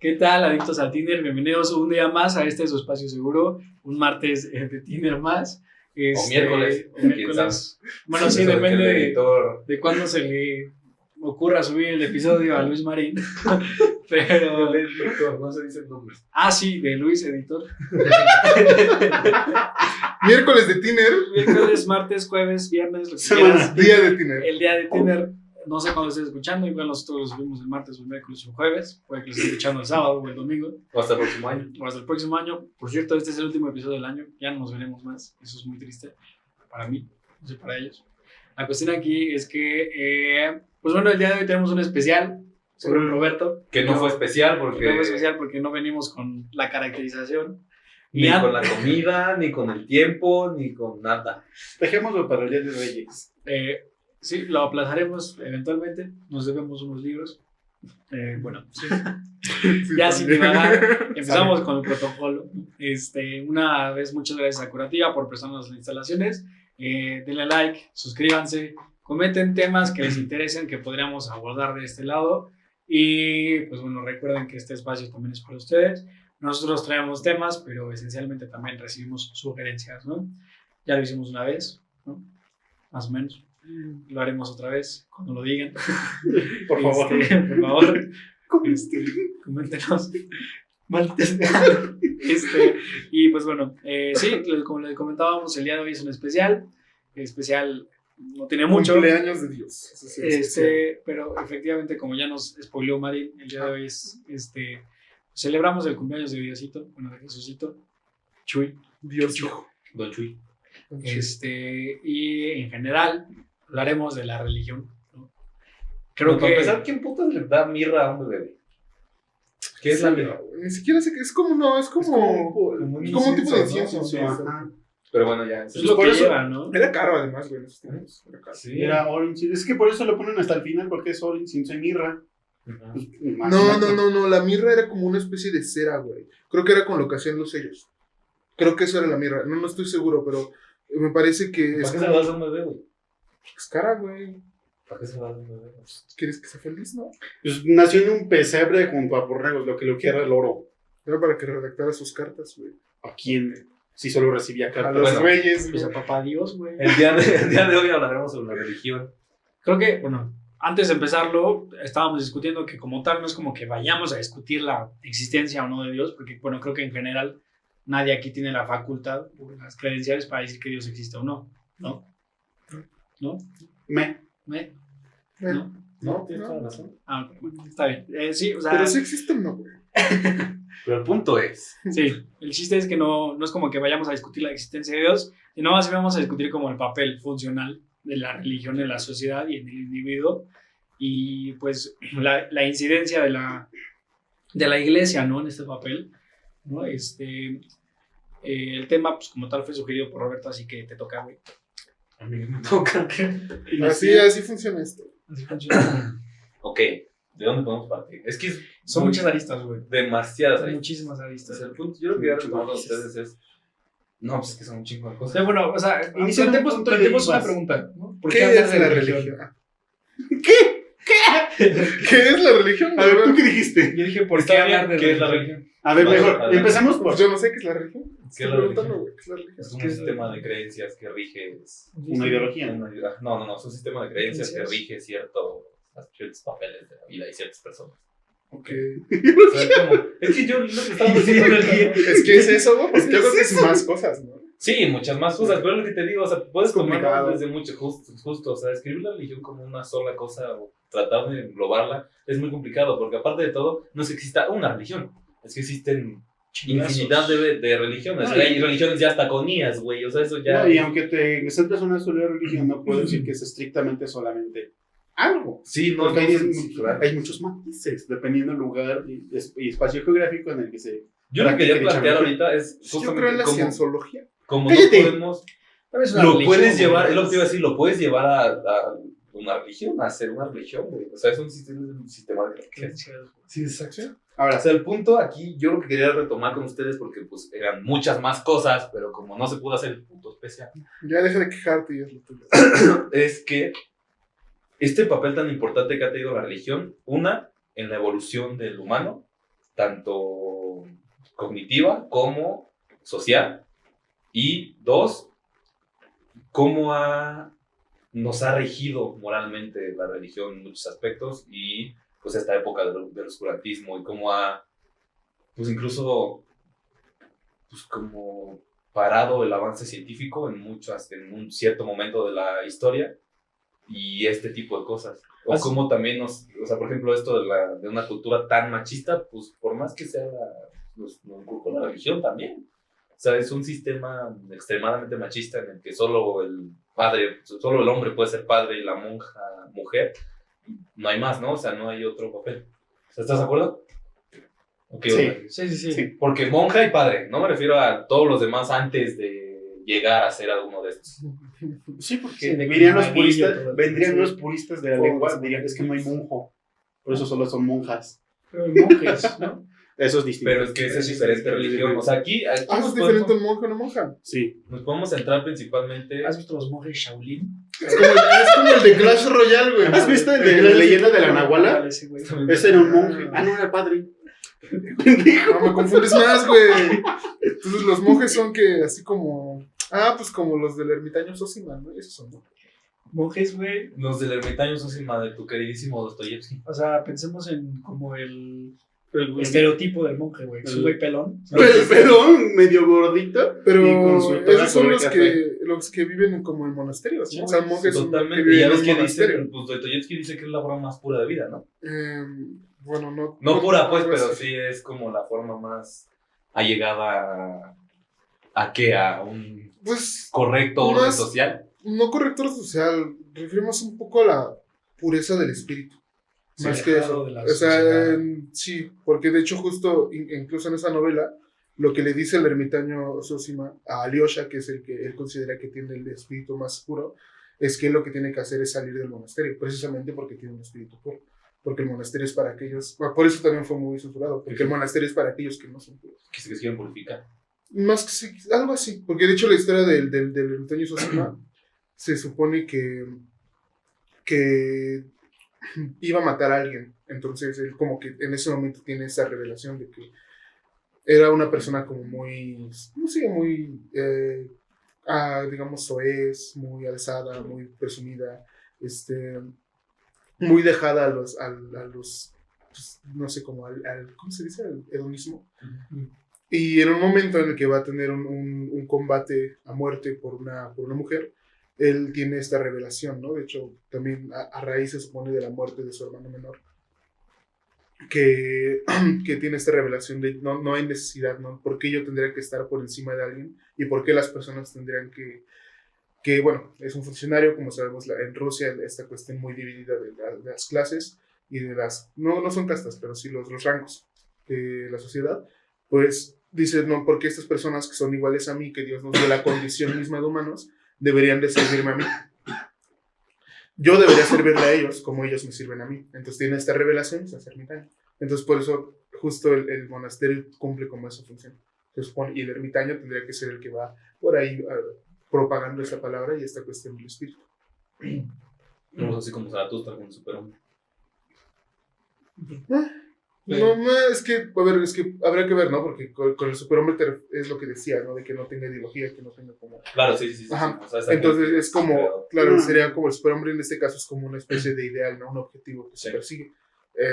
¿Qué tal, adictos al Tinder? Bienvenidos un día más a su espacio seguro, un martes de Tinder más. O miércoles. O miércoles. Bueno, sí, depende de cuándo se le ocurra subir el episodio a Luis Marín. Pero. El editor, no se dicen nombres. Ah, sí, de Luis, editor. Miércoles de Tinder. Miércoles, martes, jueves, viernes, lo que Semana, quieras. día de Tinder. El día de Tinder. No sé cuándo estés escuchando, igual nosotros lo subimos el martes o el miércoles o el jueves, puede que lo estés escuchando el sábado o el domingo. O hasta el próximo año. O hasta el próximo año. Por cierto, este es el último episodio del año, ya no nos veremos más, eso es muy triste para mí, no sé para ellos. La cuestión aquí es que, pues bueno, el día de hoy tenemos un especial sobre Roberto. Que no fue especial porque... No fue especial porque no venimos con la caracterización. Ni con la comida, ni con el tiempo, ni con nada. Dejémoslo para el Día de Reyes. Sí, lo aplazaremos eventualmente. Nos debemos unos libros. Bueno, sí. Ya sin divagar, empezamos con el protocolo. Una vez, muchas gracias a Curativa por prestarnos las instalaciones. Denle like, suscríbanse, comenten temas que les interesen que podríamos abordar de este lado. Y pues bueno, recuerden que este espacio también es para ustedes. Nosotros traemos temas, pero esencialmente también recibimos sugerencias, ¿no? Ya lo hicimos una vez, ¿no? Más o menos. Lo haremos otra vez cuando lo digan. Por favor. Por favor. Coméntenos. Y pues bueno, sí, como les comentábamos, el día de hoy es un especial. Especial no tiene mucho. Cumpleaños de Dios. Eso sí, pero efectivamente, como ya nos spoileó Marín, el día de hoy es celebramos el cumpleaños de Diosito, bueno, de Jesucito, Chuy. Dios hijo. Don Chuy. Y en general hablaremos de la religión, ¿no? Creo que... Para empezar, ¿quién putas le da mirra a un bebé? ¿Qué es la mirra? Ni siquiera sé qué es como, no, es como un tipo de incienso. ¿No? Pero bueno, ya. Es lo que lleva, ¿no? Era caro además, güey. Era caro. Sí. Era oro incienso. Es que por eso lo ponen hasta el final, porque es oro incienso y mirra. No, la mirra era como una especie de cera, güey. Creo que era con lo que hacían los sellos. Creo que eso era la mirra. No estoy seguro, pero me parece que ¿Para qué se lo das a un bebé, güey? Es cara, güey. ¿Para qué se lo das a un bebé? ¿Quieres que sea feliz, no? Pues nació en un pesebre junto a borregos, lo que era el oro. Era para que redactara sus cartas, güey. ¿A quién? Si solo recibía A cartas. los reyes, Pues a güey. papá Dios, güey. El día de hoy hablaremos sobre la religión. Creo que, bueno, antes de empezarlo, estábamos discutiendo que como tal no es como que vayamos a discutir la existencia o no de Dios, porque, bueno, creo que en general nadie aquí tiene la facultad o las credenciales para decir que Dios existe o no, ¿no? ¿No? ¿No? No, tienes toda la razón. Ah, ok, bueno, está bien. Sí, o sea... Pero sí existen, ¿no, güey? Pero el punto es... Sí, el chiste es que no es como que vayamos a discutir la existencia de Dios, sino más bien vamos a discutir como el papel funcional de la religión en la sociedad y en el individuo, y pues la incidencia de la iglesia, ¿no? En este papel, ¿no? El tema, pues como tal, fue sugerido por Roberto, así que te toca, güey. A mí me toca. Así funciona esto. Así funciona. Ok, ¿de dónde podemos partir? Es que Son muchas aristas, güey. demasiadas Son aristas. muchísimas aristas. O sea, el punto, yo lo que quiero recomendar a ustedes es... No, pues es que son un chingo de O cosas. sea, bueno, o sea, Iniciar un planteemos punto de una vista. pregunta, ¿no? ¿Por ¿Qué hablar es de la religión? ¿Qué es la religión? A ver, ¿tú qué dijiste? Yo dije, ¿por Está qué bien, hablar de ¿qué es la religión? religión? A ver, Vale, mejor, adelante. empezamos por Pues yo no sé qué es la religión. ¿Qué es Estoy la preguntando, religión? güey, ¿qué es la religión? Es un sistema de creencias que rige... una ideología. No, es un sistema de creencias que rige ciertos papeles de la vida y ciertas personas. Ok. O sea, es que yo lo que estaba diciendo Es que es eso, güey. Pues yo creo que es más cosas, ¿no? Sí, muchas más cosas, pero es lo que te digo, o sea, puedes Es complicado. tomarlo desde mucho, justo, o sea, escribir la religión como una sola cosa o tratar de englobarla es muy complicado, porque aparte de todo, no es que exista una religión, es que existen infinidad de religiones, No, hay religiones ya hasta con IAs, güey, o sea, eso ya... No, y aunque te centres en una sola religión, no puedes decir que es estrictamente solamente algo. Sí, no, Porque claro. hay muchos matices, dependiendo del lugar y espacio geográfico en el que se... Yo lo que quería practique dicha plantear religión. ahorita es Yo creo en la cienciología. como ¡Cállate! no podemos... Tal vez una Lo religión, puedes güey. llevar, es lo que te iba a decir, lo puedes llevar a una religión, a hacer una religión, güey. O sea, es un sistema de creencias. Sí, exacto. Ahora, O sea, el punto aquí, yo lo que quería retomar con ustedes, porque pues eran muchas más cosas, pero como no se pudo hacer el punto especial, Ya deja de quejarte y es lo tuyo. es que este papel tan importante que ha tenido la religión, una, en la evolución del humano, tanto cognitiva como social. Y 2, cómo nos ha regido moralmente la religión en muchos aspectos y pues esta época del oscurantismo y cómo ha, pues incluso, pues como parado el avance científico en un cierto momento de la historia y este tipo de cosas. O cómo también o sea, por ejemplo, esto de una cultura tan machista, pues por más que sea, nos inculcó la religión también. O sea, es un sistema extremadamente machista en el que solo el hombre puede ser padre y la monja mujer. No hay más, ¿no? O sea, no hay otro papel. ¿Estás de acuerdo? Okay, Sí. Porque monja y padre, no me refiero a todos los demás antes de llegar a ser alguno de estos. Sí, porque Sí, vendrían sí. los puristas de la lengua, dirían es que no hay monjo, por eso solo son monjas. Pero hay monjes, ¿no? Eso es distinto. Pero es que esa es diferente religión. O sea, aquí ¿Es nos diferente un monje o una monja? Sí. nos podemos centrar principalmente. ¿Has visto los monjes Shaolin? Es como el de Clash Royale, güey. ¿Has visto el de la leyenda de la Nahuala? Ese güey. Ese era un monje. Ah, no, era padre. No me confundes más, güey. Entonces los monjes son que así como... pues como los del ermitaño Zósima, ¿no? Esos son monjes. Monjes, güey. Los del ermitaño Zósima de tu queridísimo Dostoyevsky. O sea, pensemos en como el estereotipo del monje, güey. Es un güey pelón. Pelón, medio gordito. Pero y con su toga esos son color los café. los que viven como en monasterios, ¿no? Sí, O sea, monjes son los que Totalmente. viven Ya en ves un que monasterio. dicen, pues Dostoyevsky dice que es la forma más pura de vida, ¿no? Bueno, no... No pura, pues, no pero sé. sí es como la forma más allegada ¿a qué? ¿A un Pues, correcto orden más- social? no corrector social, referimos un poco a la pureza del espíritu. Sí, Más que alejado eso. de la O sea, sociedad. sí, porque de hecho justo, incluso en esa novela, lo que le dice el ermitaño Zósima a Alyosha, que es el que él considera que tiene el espíritu más puro, es que lo que tiene que hacer es salir del monasterio, precisamente porque tiene un espíritu puro. Porque el monasterio es para aquellos, por eso también fue muy censurado, porque el monasterio es para aquellos que no son puros. Que se quieren purificar. Más que algo así, porque de hecho la historia del ermitaño Zósima se supone que iba a matar a alguien. Entonces él como que en ese momento tiene esa revelación de que era una persona como muy, no sé, muy, digamos, soez, muy alzada, muy presumida, muy dejada a los pues, no sé, como ¿cómo se dice? Al hedonismo. Y en un momento en el que va a tener un combate a muerte por una mujer, él tiene esta revelación, ¿no? De hecho, también a raíz se supone de la muerte de su hermano menor, que tiene esta revelación de no hay necesidad, ¿no? ¿Por qué yo tendría que estar por encima de alguien? ¿Y por qué las personas tendrían que bueno, es un funcionario, como sabemos, en Rusia esta cuestión muy dividida de las clases y de no son castas, pero sí los rangos de la sociedad, pues dice, no, porque estas personas que son iguales a mí, que Dios nos dio la condición misma de humanos, deberían de servirme a mí. Yo debería servirle a ellos como ellos me sirven a mí. Entonces tiene esta revelación, es hacer ermitaño. Entonces por eso justo el monasterio cumple como esa función. Se supone, y el ermitaño tendría que ser el que va por ahí propagando esa palabra y esta cuestión del espíritu. No, así como Zaratustra con el superhombre. Es que, a ver, habría que ver, ¿no? Porque con el superhombre es lo que decía, ¿no? De que no tenga ideología, que no tenga como... Claro, sí. Ajá. O sea, Entonces es como, pero- claro, sería como el superhombre en este caso es como una especie de ideal, ¿no? Un objetivo que se Sí. persigue.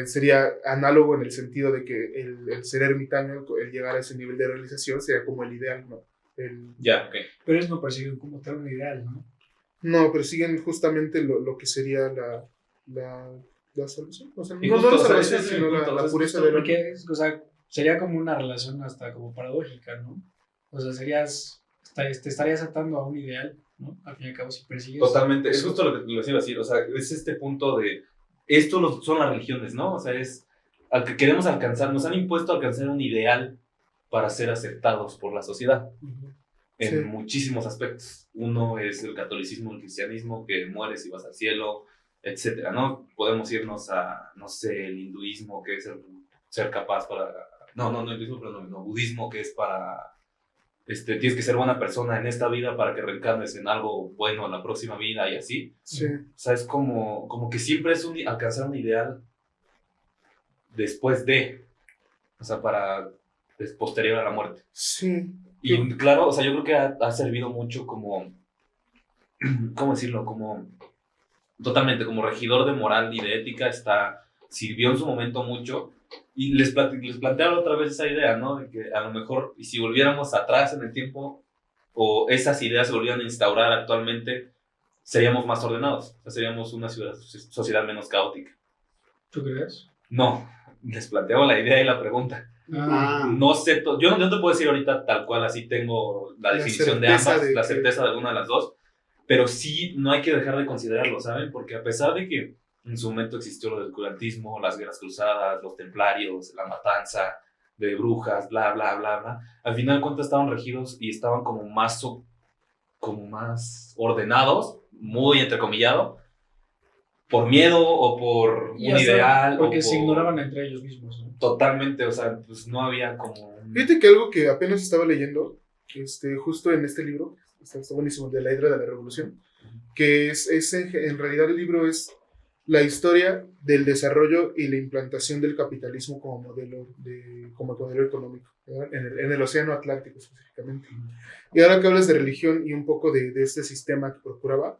Sería análogo en el sentido de que el ser ermitaño, el llegar a ese nivel de realización, sería como el ideal, ¿no? Ya, ok. Pero ellos no persiguen como tal un ideal, ¿no? No, persiguen justamente lo que sería la solución. O sea, Y no justo, la o sea, salvación, ese es el sino punto, o la sea, pureza justo del alma. Porque, o sea, sería como una relación hasta como paradójica, ¿no? O sea, te estarías atando a un ideal, ¿no? Al fin y al cabo, si persigues... Totalmente, es justo lo que les iba a decir, o sea, es este punto de, son las religiones, ¿no? O sea, es al que queremos alcanzar, nos han impuesto a alcanzar un ideal para ser aceptados por la sociedad, Ujú. en Sí. muchísimos aspectos. Uno es el catolicismo, el cristianismo, que mueres y vas al cielo, etcétera, ¿no? Podemos irnos a, no sé, el hinduismo, que es ser capaz para, no, hinduismo, pero no, budismo, que es para... tienes que ser buena persona en esta vida para que reencarnes en algo bueno en la próxima vida y así. Sí. O sea, es como que siempre es alcanzar un ideal después de. o sea, para posterior a la muerte. Sí. Y claro, o sea, yo creo que ha servido mucho como, ¿cómo decirlo? Como, totalmente, como regidor de moral y de ética, sirvió en su momento mucho. Y les planteaba otra vez esa idea, ¿no? De que a lo mejor, y si volviéramos atrás en el tiempo, o esas ideas se volvieran a instaurar actualmente, seríamos más ordenados. O sea, seríamos una sociedad menos caótica. ¿Tú crees? No, les planteo la idea y la pregunta. No sé, yo no te puedo decir ahorita tal cual, así tengo la definición de ambas, la certeza de alguna de las dos, pero sí no hay que dejar de considerarlo, ¿saben? Porque a pesar de que en su momento existió lo del oscurantismo, las guerras cruzadas, los templarios, la matanza de brujas, bla, bla, bla, bla, al final de cuentas estaban regidos y estaban como más ordenados, muy entrecomillado, por miedo o por un ideal. Porque se ignoraban entre ellos mismos, ¿no? Totalmente, o sea, pues no había como... Fíjate que algo que apenas estaba leyendo, justo en este libro, está buenísimo, de la Hidra de la Revolución, que en realidad el libro es la historia del desarrollo y la implantación del capitalismo como modelo económico, ¿verdad? En el Océano Atlántico específicamente. Y ahora que hablas de religión y un poco de este sistema que procuraba,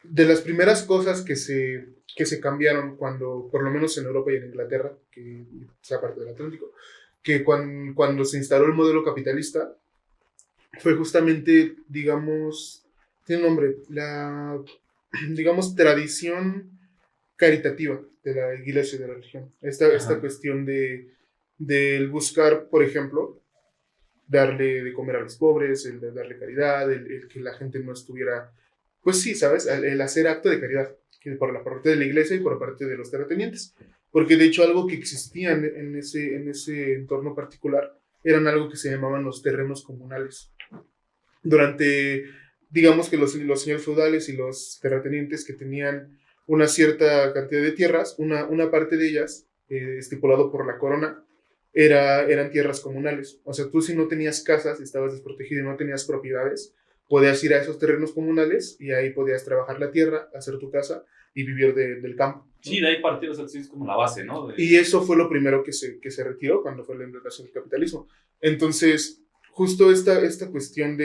de las primeras cosas que se cambiaron cuando, por lo menos en Europa y en Inglaterra, que es la parte del Atlántico, que cuando se instaló el modelo capitalista, fue justamente, digamos, tiene un nombre, la, digamos, tradición caritativa de la iglesia y de la religión. Esta cuestión del buscar, por ejemplo, darle de comer a los pobres, el de darle caridad, el que la gente no estuviera, pues sí, ¿sabes? El hacer acto de caridad, que por la parte de la iglesia y por parte de los terratenientes. Porque de hecho algo que existía en ese entorno particular eran algo que se llamaban los terrenos comunales. Durante, digamos que los señores feudales y los terratenientes que tenían una cierta cantidad de tierras, una parte de ellas, estipulado por la corona, eran tierras comunales. O sea, tú si no tenías casas, estabas desprotegido y no tenías propiedades, podías ir a esos terrenos comunales y ahí podías trabajar la tierra, hacer tu casa y vivir del campo, ¿no? Sí, de ahí partió, o sea, sí, es como la base, ¿no? Y eso fue lo primero que se retiró cuando fue la implantación del capitalismo. Entonces, justo esta cuestión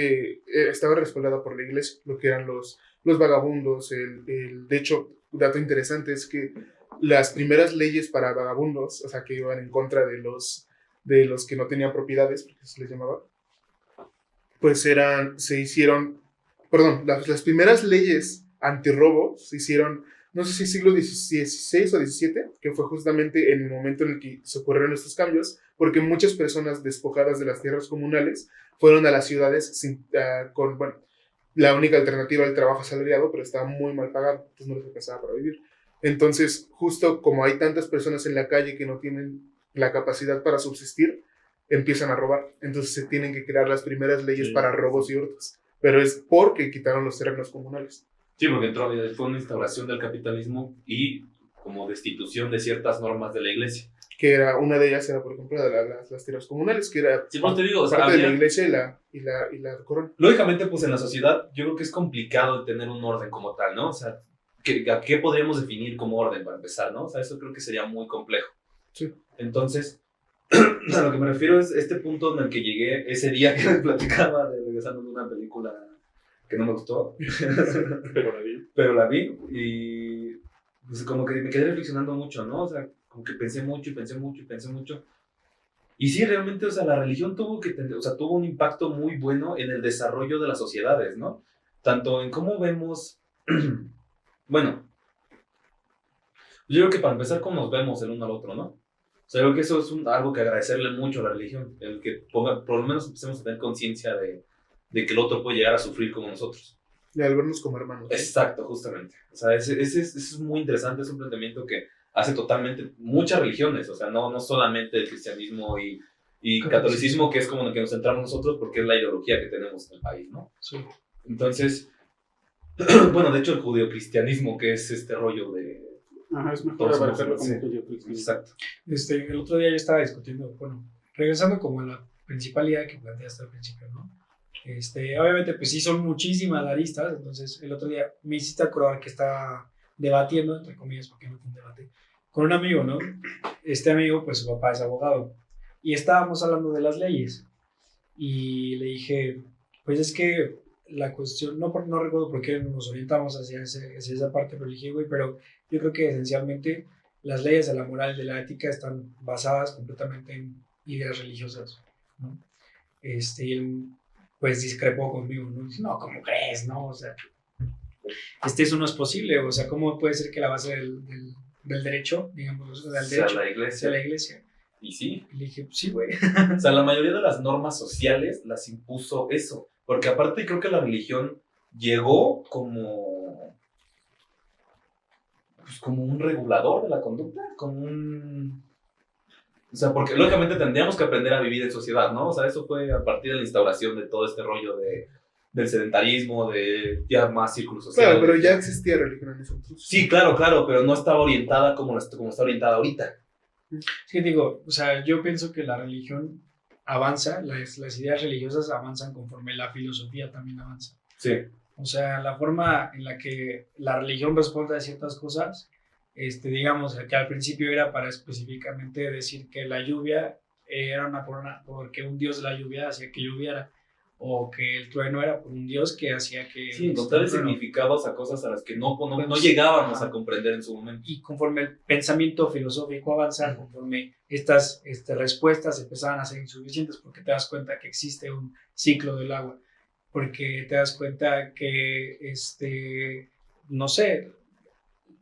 estaba respaldada por la iglesia, lo que eran los vagabundos. De hecho, un dato interesante es que las primeras leyes para vagabundos, o sea, que iban en contra de los que no tenían propiedades, porque se les llamaba, pues las primeras leyes antirrobo se hicieron, no sé si siglo XVI o XVII, que fue justamente en el momento en el que se ocurrieron estos cambios, porque muchas personas despojadas de las tierras comunales fueron a las ciudades con la única alternativa al trabajo asalariado, pero estaba muy mal pagado, entonces no les alcanzaba para vivir. Entonces, justo como hay tantas personas en la calle que no tienen la capacidad para subsistir, empiezan a robar. Entonces se tienen que crear las primeras leyes para robos y hurtos. Pero es porque quitaron los terrenos comunales. Sí, porque fue una instauración del capitalismo y como destitución de ciertas normas de la iglesia. Que una de ellas era, por ejemplo, las tierras comunales, que era sí, pues te digo, parte de la iglesia y la corona. Lógicamente, pues en la sociedad yo creo que es complicado tener un orden como tal, ¿no? O sea, ¿a qué podríamos definir como orden para empezar, no? O sea, eso creo que sería muy complejo. Sí. Entonces, a lo que me refiero es este punto en el que llegué ese día que les platicaba de regresando de una película que no me gustó, pero la vi y pues como que me quedé reflexionando mucho, ¿no? O sea, como que pensé mucho y sí, realmente, o sea, la religión tuvo un impacto muy bueno en el desarrollo de las sociedades, ¿no? Tanto en cómo vemos, bueno, yo creo que para empezar cómo nos vemos el uno al otro, ¿no? O sea, creo que eso es algo que agradecerle mucho a la religión, el que por lo menos empecemos a tener conciencia de que el otro puede llegar a sufrir como nosotros. Y al vernos como hermanos. Exacto, justamente. O sea, ese es muy interesante, es un planteamiento que hace totalmente muchas religiones, o sea, no solamente el cristianismo y catolicismo, que es como en el que nos centramos nosotros porque es la ideología que tenemos en el país, ¿no? Sí. Entonces, bueno, de hecho el judeocristianismo, que es este rollo de... Ajá, es mejor abarcarlo como judeocristianismo. Exacto. El otro día yo estaba discutiendo, bueno, regresando como a la principal idea que planteaste al principio, ¿no? Obviamente, pues sí, son muchísimas aristas, entonces el otro día me hiciste acordar que estaba debatiendo, entre comillas, porque no fue un debate, con un amigo, ¿no? Este amigo, pues su papá es abogado, y estábamos hablando de las leyes. Y le dije, pues es que la cuestión, no recuerdo por qué nos orientamos hacia esa parte, pero le dije, güey, pero yo creo que esencialmente las leyes de la moral y de la ética están basadas completamente en ideas religiosas, ¿no? Y él, pues, discrepó conmigo, ¿no? Dice, no, ¿cómo crees, no? O sea, eso no es posible, o sea, ¿cómo puede ser que la base del derecho, digamos, del derecho sea la iglesia? Y sí. Y le dije, sí, güey. O sea, la mayoría de las normas sociales las impuso eso. Porque aparte creo que la religión llegó como... pues como un regulador de la conducta, como un... O sea, porque lógicamente tendríamos que aprender a vivir en sociedad, ¿no? O sea, eso fue a partir de la instauración de todo este rollo del sedentarismo, de ya más círculos sociales. Claro, pero ya existía religión en ese entonces. Sí, claro, pero no estaba orientada como está orientada ahorita. Es que digo, o sea, yo pienso que la religión avanza, las ideas religiosas avanzan conforme la filosofía también avanza. Sí. O sea, la forma en la que la religión responde a ciertas cosas, digamos, que al principio era para específicamente decir que la lluvia era porque un dios de la lluvia hacía que lloviera, o que el trueno era por un dios que hacía que... Sí, encontrarle significados a cosas a las que no llegábamos a comprender en su momento. Y conforme el pensamiento filosófico avanza, conforme estas respuestas empezaban a ser insuficientes, porque te das cuenta que existe un ciclo del agua, porque te das cuenta que, no sé,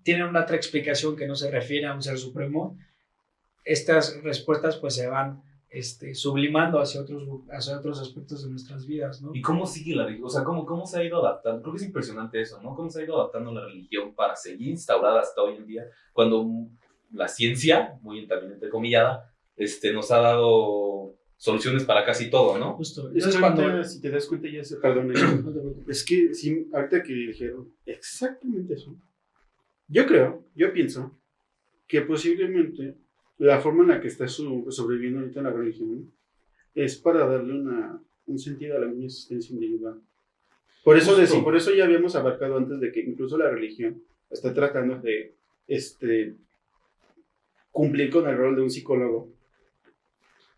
tienen una otra explicación que no se refiere a un ser supremo, estas respuestas pues se van sublimando hacia otros aspectos de nuestras vidas, ¿no? ¿Y cómo sigue la religión? O sea, ¿cómo se ha ido adaptando? Creo que es impresionante eso, ¿no? ¿Cómo se ha ido adaptando la religión para seguir instaurada hasta hoy en día? Cuando la ciencia, muy también entrecomillada, nos ha dado soluciones para casi todo, ¿no? Justo. Entonces, si te das cuenta, ya se... Perdón, es que sí, ahorita que dijeron exactamente eso, yo pienso que posiblemente la forma en la que está sobreviviendo ahorita la religión es para darle un sentido a la misma existencia individual. Por eso ya habíamos abarcado antes de que incluso la religión está tratando de cumplir con el rol de un psicólogo,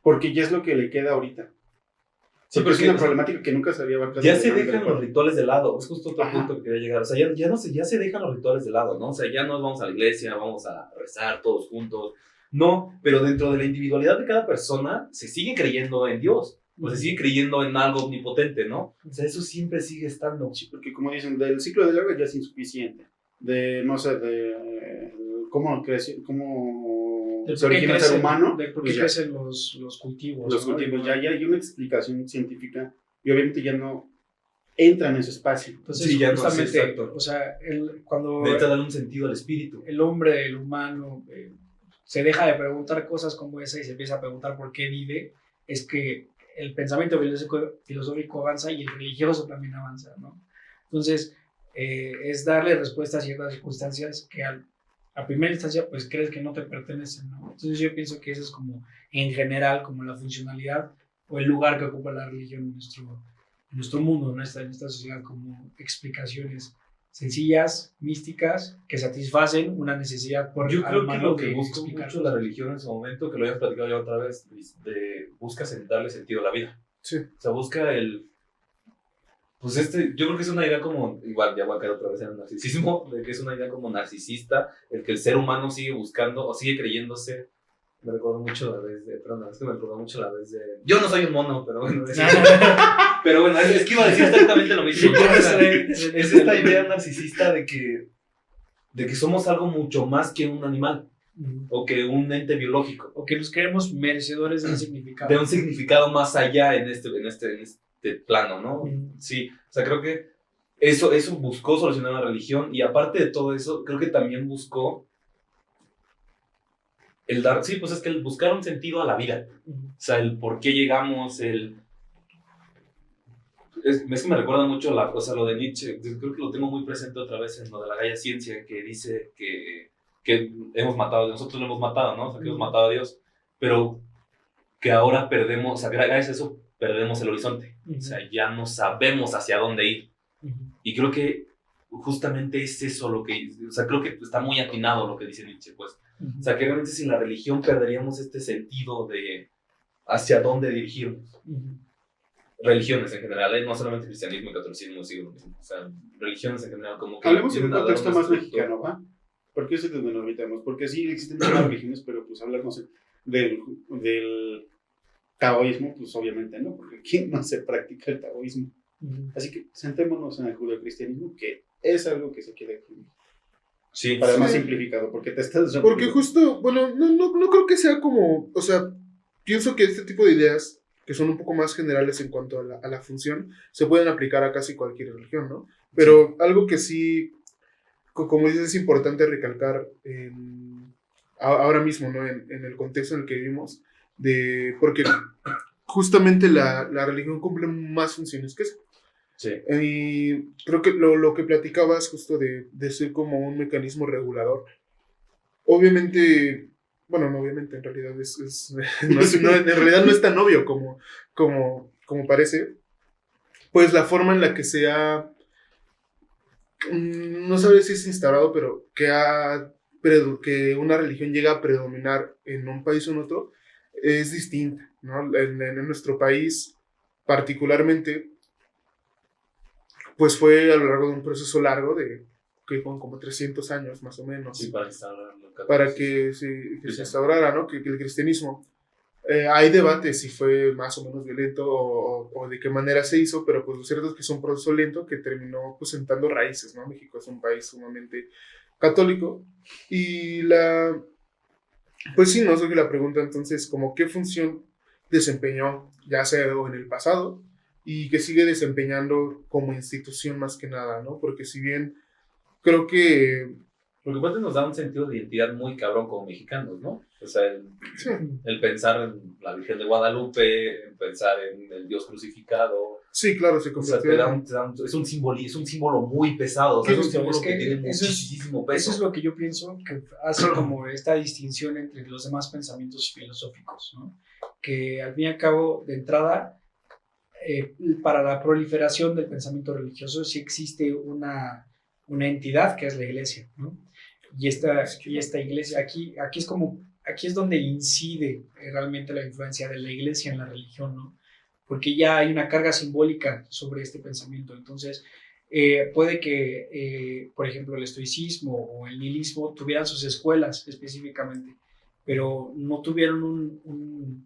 porque ya es lo que le queda ahorita. Sí, pero es una problemática que nunca se había abarcado. Ya se dejan los rituales de lado, es justo otro punto que quería llegar. O sea, ya se dejan los rituales de lado, ¿no? O sea, ya no vamos a la iglesia, vamos a rezar todos juntos. No, pero dentro de la individualidad de cada persona se sigue creyendo en Dios, o se sigue creyendo en algo omnipotente, ¿no? O sea, eso siempre sigue estando. Sí, porque como dicen, del ciclo del agua ya es insuficiente. No sé, cómo se origina el ser humano. De por qué crecen los cultivos. Los cultivos, ya hay una explicación científica y obviamente ya no entra en ese espacio. Entonces, sí, ya justamente, no, exacto. O sea, cuando necesita darle un sentido al espíritu. El hombre, el humano, se deja de preguntar cosas como esa y se empieza a preguntar por qué vive, es que el pensamiento filosófico avanza y el religioso también avanza, ¿no? Entonces, es darle respuesta a ciertas circunstancias que a primera instancia pues crees que no te pertenecen, ¿no? Entonces yo pienso que eso es como, en general, como la funcionalidad o el lugar que ocupa la religión en nuestro mundo, en esta sociedad, como explicaciones sencillas, místicas, que satisfacen una necesidad por yo creo que lo que busca mucho la religión en su momento, que lo habíamos platicado ya otra vez, busca darle sentido a la vida. Sí. O sea, busca yo creo que es una idea como, igual ya voy a caer otra vez en el narcisismo, de que es una idea como narcisista, el que el ser humano sigue buscando o sigue creyéndose. Me recuerdo mucho la vez de... Yo no soy un mono, pero bueno. Pero bueno, es que iba a decir exactamente lo mismo. Es esta idea narcisista de que somos algo mucho más que un animal. O que un ente biológico. O que nos creemos merecedores de un significado. De un significado más allá en este plano, ¿no? Sí, o sea, creo que eso buscó solucionar la religión, y aparte de todo eso, creo que también buscó el buscar un sentido a la vida. O sea, el por qué llegamos, es que me recuerda mucho lo de Nietzsche. Creo que lo tengo muy presente otra vez en lo de la Gaia Ciencia, que dice que nosotros lo hemos matado, ¿no? O sea, que hemos matado a Dios, pero que ahora perdemos, o sea, gracias a eso perdemos el horizonte. O sea, ya no sabemos hacia dónde ir. Y creo que justamente es eso o sea, creo que está muy atinado lo que dice Nietzsche, pues. O sea, que realmente sin la religión perderíamos este sentido de hacia dónde dirigirnos. Ujú. Religiones en general, no solamente cristianismo y catolicismo, sigo lo mismo. O sea, religiones en general, como que Hablemos en un vienen a dar contexto una más estructura. mexicano, ¿va? Porque eso es donde nos evitamos. Porque sí existen muchas religiones, pero pues hablar, no sé, del taoísmo, pues obviamente no, porque aquí no se practica el taoísmo. Ujú. Así que sentémonos en el judeocristianismo, que es algo que se quiere aquí. Sí, Para Sí. más simplificado, porque te estás... Porque justo, bueno, no creo que sea como, o sea, pienso que este tipo de ideas, que son un poco más generales en cuanto a la función, se pueden aplicar a casi cualquier religión, ¿no? Pero algo que sí, como dices, es importante recalcar ahora mismo, ¿no? En el contexto en el que vivimos, porque justamente la religión cumple más funciones que eso. sí. Y creo que lo que platicabas justo de ser como un mecanismo regulador, obviamente, bueno, no obviamente, en realidad en realidad no es tan obvio como parece, pues la forma en la que se ha, no sabes si es instaurado, pero que una religión llega a predominar en un país o en otro, es distinta, ¿no? En nuestro país, particularmente, pues fue a lo largo de un proceso largo que fueron como 300 años más o menos, Sí, para instaurar el para catolicismo. que se instaurara, ¿no? Que el cristianismo. Hay debates si fue más o menos violento o de qué manera se hizo, pero pues lo cierto es que es un proceso lento que terminó pues sentando raíces, ¿no? México es un país sumamente católico y pues sí, no sé la pregunta entonces, como qué función desempeñó ya sea en el pasado y que sigue desempeñando como institución más que nada, ¿no? Porque si bien creo que Porque aparte nos da un sentido de identidad muy cabrón como mexicanos, ¿no? O sea, sí, el pensar en la Virgen de Guadalupe, el pensar en el Dios crucificado. sí, claro, se O sea, convirtió en... es un símbolo muy pesado, o sea, es un Justo, símbolo es que que tiene eso es- muchísimo Eso es peso. lo que yo pienso que hace como esta distinción entre los demás pensamientos filosóficos, ¿no? Que al fin y al cabo, de entrada, para la proliferación del pensamiento religioso sí existe una entidad que es la iglesia, ¿no? Y esta iglesia, aquí es donde incide realmente la influencia de la iglesia en la religión, ¿no? Porque ya hay una carga simbólica sobre este pensamiento. Entonces, puede que, por ejemplo, el estoicismo o el nihilismo tuvieran sus escuelas específicamente, pero no tuvieron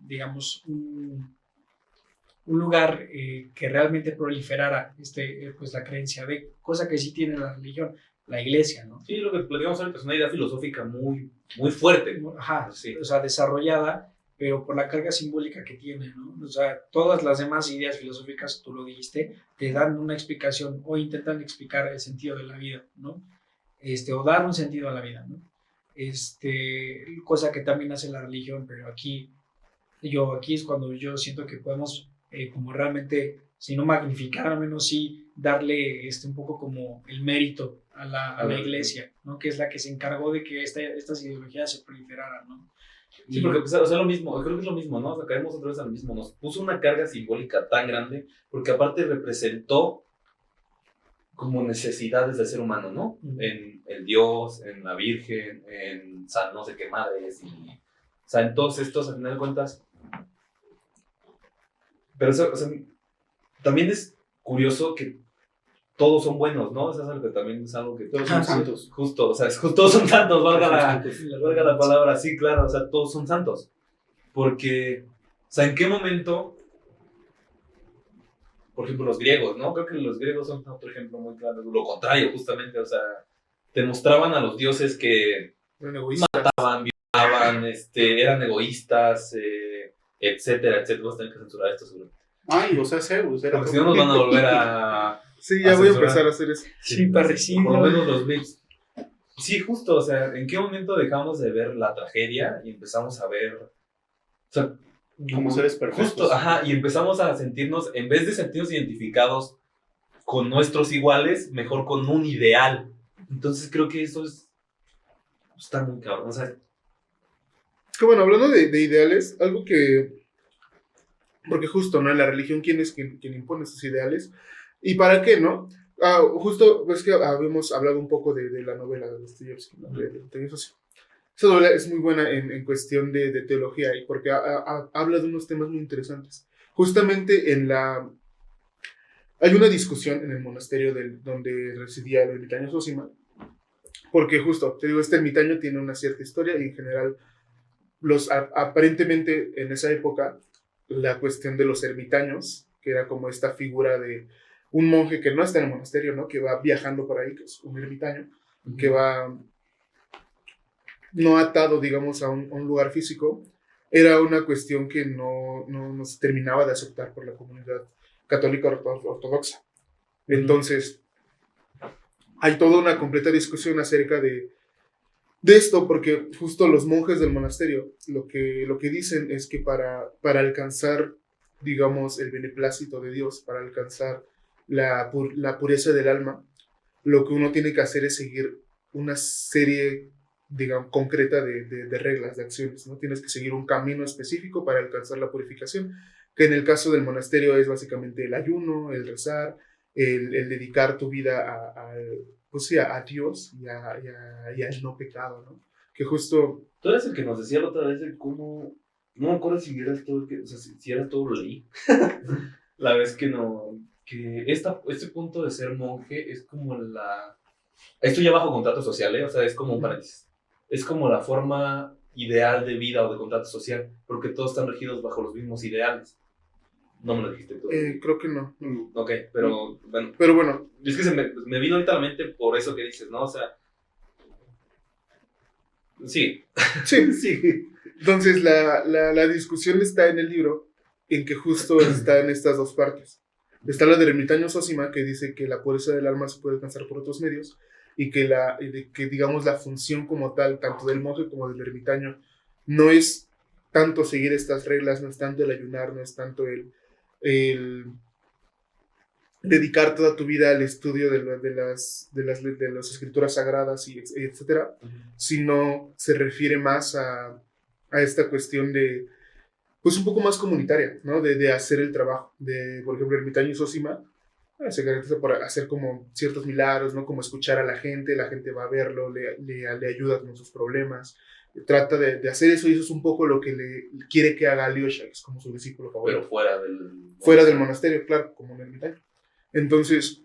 digamos, un lugar que realmente proliferara pues, la creencia de cosa que sí tiene la religión, la iglesia, ¿no? Sí, lo que platicamos ahorita es una idea filosófica muy, muy fuerte. Ajá, Sí. o sea, desarrollada, pero por la carga simbólica que tiene, ¿no? O sea, todas las demás ideas filosóficas, tú lo dijiste, te dan una explicación o intentan explicar el sentido de la vida, ¿no? O dar un sentido a la vida, ¿no? Cosa que también hace la religión, pero aquí es cuando yo siento que podemos como realmente, si no magnificar, al menos sí darle un poco como el mérito a la iglesia, ¿no? Que es la que se encargó de que estas ideologías se proliferaran, ¿no? Sí, porque o sea, lo mismo, creo que es lo mismo, ¿no? O sea, caemos otra vez a lo mismo. Nos puso una carga simbólica tan grande porque aparte representó como necesidades del ser humano, ¿no? Uh-huh. En el Dios, en la Virgen, en San no sé qué madres, y, o sea, en todos estos, al final de cuentas. Pero eso, o sea, también es curioso que todos son buenos, ¿no? O sea, es algo que también es algo que Todos son santos. Justo, o sea, todos son santos, valga Santos. la palabra, sí, claro, o sea, todos son santos. Porque, o sea, ¿en qué momento, por ejemplo, los griegos, ¿no? Creo que los griegos son otro ejemplo muy claro, lo contrario, justamente, o sea, te mostraban a los dioses que mataban, violaban, eran egoístas, etcétera, etcétera. Vamos a tener que censurar esto seguro. Ay, o sea, Zeus era... Porque si no nos van a volver a... Sí, ya voy a empezar a hacer eso. Sí, parecido. Por lo menos los clips. Sí, justo, o sea, ¿en qué momento dejamos de ver la tragedia y empezamos a ver, o sea, como seres perfectos? Justo, ajá, y empezamos a sentirnos, en vez de sentirnos identificados con nuestros iguales, mejor con un ideal. Entonces creo que eso está muy cabrón, o sea. Que bueno, hablando de ideales, algo que, porque justo, ¿no? En la religión, ¿quién es quien impone esos ideales? ¿Y para qué, no? Justo, ves que habíamos hablado un poco de la novela de Dostoyevsky, ¿no? De esa novela es muy buena en cuestión de teología y porque habla de unos temas muy interesantes. Justamente hay una discusión en el monasterio donde residía el ermitaño Zósima, porque justo, te digo, este ermitaño tiene una cierta historia y en general, aparentemente en esa época, la cuestión de los ermitaños, que era como esta figura de un monje que no está en el monasterio, ¿no? Que va viajando por ahí, que es un ermitaño, que va no atado, digamos, a un lugar físico, era una cuestión que no se terminaba de aceptar por la comunidad católica ortodoxa. Entonces, hay toda una completa discusión acerca de esto, porque justo los monjes del monasterio lo que dicen es que para alcanzar, digamos, el beneplácito de Dios, para alcanzar la pureza del alma, lo que uno tiene que hacer es seguir una serie, digamos, concreta de reglas, de acciones, ¿no? Tienes que seguir un camino específico para alcanzar la purificación, que en el caso del monasterio es básicamente el ayuno, el rezar, el dedicar tu vida pues sí, a Dios y al no pecado, ¿no? Que justo... Tú eres el que nos decía la otra vez de cómo... No me acuerdo si eras todo, o sea, si eras todo lo leí. La vez que no... Que este punto de ser monje es como esto ya bajo contrato social, ¿eh? O sea, es como un paréntesis. Es como la forma ideal de vida o de contrato social, porque todos están regidos bajo los mismos ideales. No me lo dijiste tú. Creo que no. Ok, pero bueno. Pero bueno. Es que me vino ahorita a la mente por eso que dices, ¿no? O sea... Sí. Sí, sí. Entonces, la discusión está en el libro, en que justo está en estas dos partes. Está la del ermitaño Zósima, que dice que la pureza del alma se puede alcanzar por otros medios, y que digamos, la función como tal, tanto del monje como del ermitaño, no es tanto seguir estas reglas, no es tanto el ayunar, no es tanto el dedicar toda tu vida al estudio de las escrituras sagradas y etcétera, sino se refiere más a esta cuestión de, pues un poco más comunitaria, ¿no? De hacer el trabajo. Por ejemplo, el ermitaño Zósima se caracteriza por hacer como ciertos milagros, ¿no? Como escuchar a la gente va a verlo, le ayuda con sus problemas, trata de hacer eso, y eso es un poco lo que le quiere que haga Alyosha, que es como su discípulo favorito. Pero fuera del monasterio, claro, como un ermitaño. Entonces,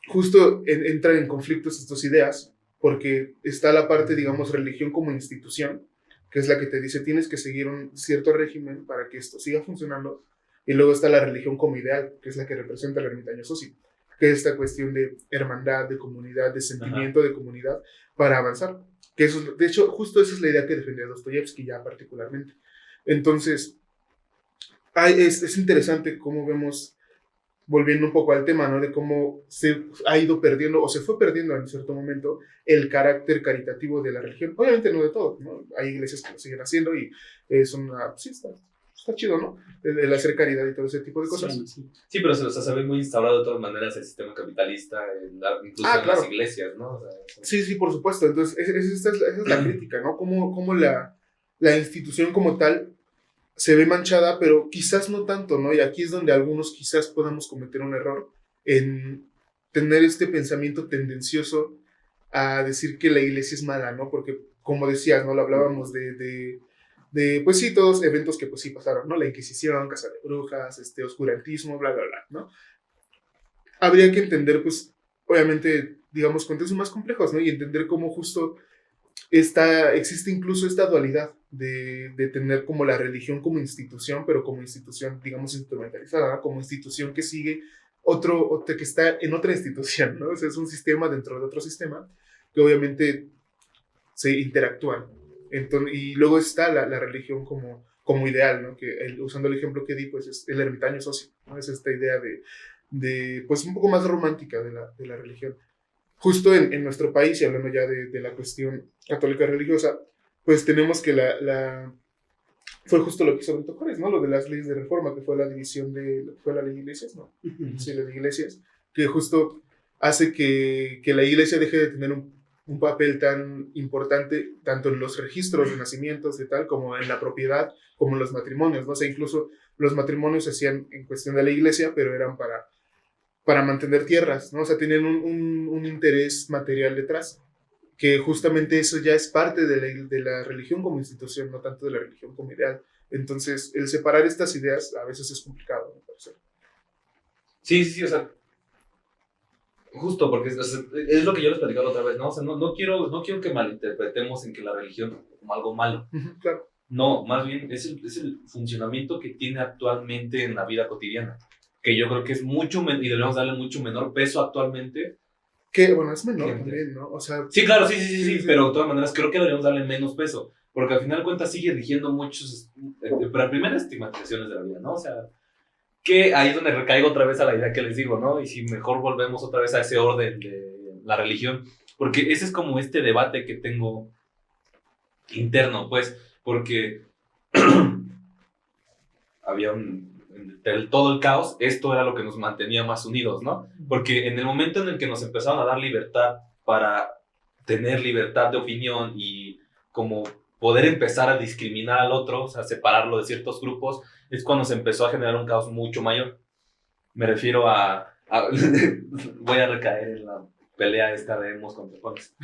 justo entran en conflictos estas ideas, porque está la parte, digamos, religión como institución, que es la que te dice tienes que seguir un cierto régimen para que esto siga funcionando, y luego está la religión como ideal, que es la que representa el ermitaño Zósima, que es esta cuestión de hermandad, de comunidad, de sentimiento de comunidad para avanzar. Que eso, de hecho, justo esa es la idea que defendía Dostoyevsky ya particularmente. Entonces, es interesante cómo vemos, volviendo un poco al tema, ¿no? De cómo se ha ido perdiendo, o se fue perdiendo en cierto momento, el carácter caritativo de la religión. Obviamente no de todo, ¿no? Hay iglesias que lo siguen haciendo y sí, está chido, ¿no? El hacer caridad y todo ese tipo de cosas. Sí, pero se ve muy instaurado de todas maneras el sistema capitalista, incluso en las iglesias, ¿no? O sea, sí, por supuesto. Entonces, esa es la crítica, ¿no? Cómo la institución como tal se ve manchada, pero quizás no tanto, ¿no? Y aquí es donde algunos quizás podamos cometer un error en tener este pensamiento tendencioso a decir que la iglesia es mala, ¿no? Porque, como decías, ¿no? Lo hablábamos de pues sí, todos eventos que pues sí pasaron, ¿no? La Inquisición, Casa de Brujas, oscurantismo, bla, bla, bla, ¿no? Habría que entender, pues, obviamente, digamos, contextos más complejos, ¿no? Y entender cómo justo existe incluso esta dualidad de tener como la religión como institución, pero como institución, digamos, instrumentalizada, ¿no? Como institución que sigue que está en otra institución, ¿no? O sea, es un sistema dentro de otro sistema que obviamente se interactúan. Entonces, y luego está la religión como ideal, ¿no? Que usando el ejemplo que di, pues es el ermitaño Zósima, ¿no? Es esta idea de pues un poco más romántica de la religión. Justo en nuestro país, y hablando ya de la cuestión católica religiosa, pues tenemos que fue justo lo que hizo Benito Juárez, ¿no? Lo de las leyes de reforma, que fue la división fue la ley de iglesias, ¿no? Sí, la ley de iglesias, que justo hace que la iglesia deje de tener un papel tan importante, tanto en los registros de nacimientos y tal, como en la propiedad, como en los matrimonios, ¿no? O sea, incluso los matrimonios se hacían en cuestión de la iglesia, pero eran para mantener tierras, ¿no? O sea, tienen un interés material detrás. que justamente eso ya es parte de la religión como institución, no tanto de la religión como ideal. Entonces, el separar estas ideas a veces es complicado, me parece. Sí, o sea, justo, porque o sea, es lo que yo les platicaba otra vez, ¿no? O sea, no quiero que malinterpretemos en que la religión es como algo malo. Claro. No, más bien es el funcionamiento que tiene actualmente en la vida cotidiana, que yo creo que es mucho, y debemos darle mucho menor peso actualmente. Que, bueno, es menor también, ¿no? O sea... Sí, claro, sí, pero de todas maneras creo que deberíamos darle menos peso, porque al final de cuentas sigue rigiendo muchos, pero primeras estigmatizaciones de la vida, ¿no? O sea, que ahí es donde recaigo otra vez a la idea que les digo, ¿no? Y si mejor volvemos otra vez a ese orden de la religión, porque ese es como este debate que tengo interno, pues, porque había todo el caos, esto era lo que nos mantenía más unidos, ¿no? Porque en el momento en el que nos empezaron a dar libertad para tener libertad de opinión y como poder empezar a discriminar al otro, o sea, separarlo de ciertos grupos, es cuando se empezó a generar un caos mucho mayor. Me refiero voy a recaer en la pelea esta de hemos contra Fox.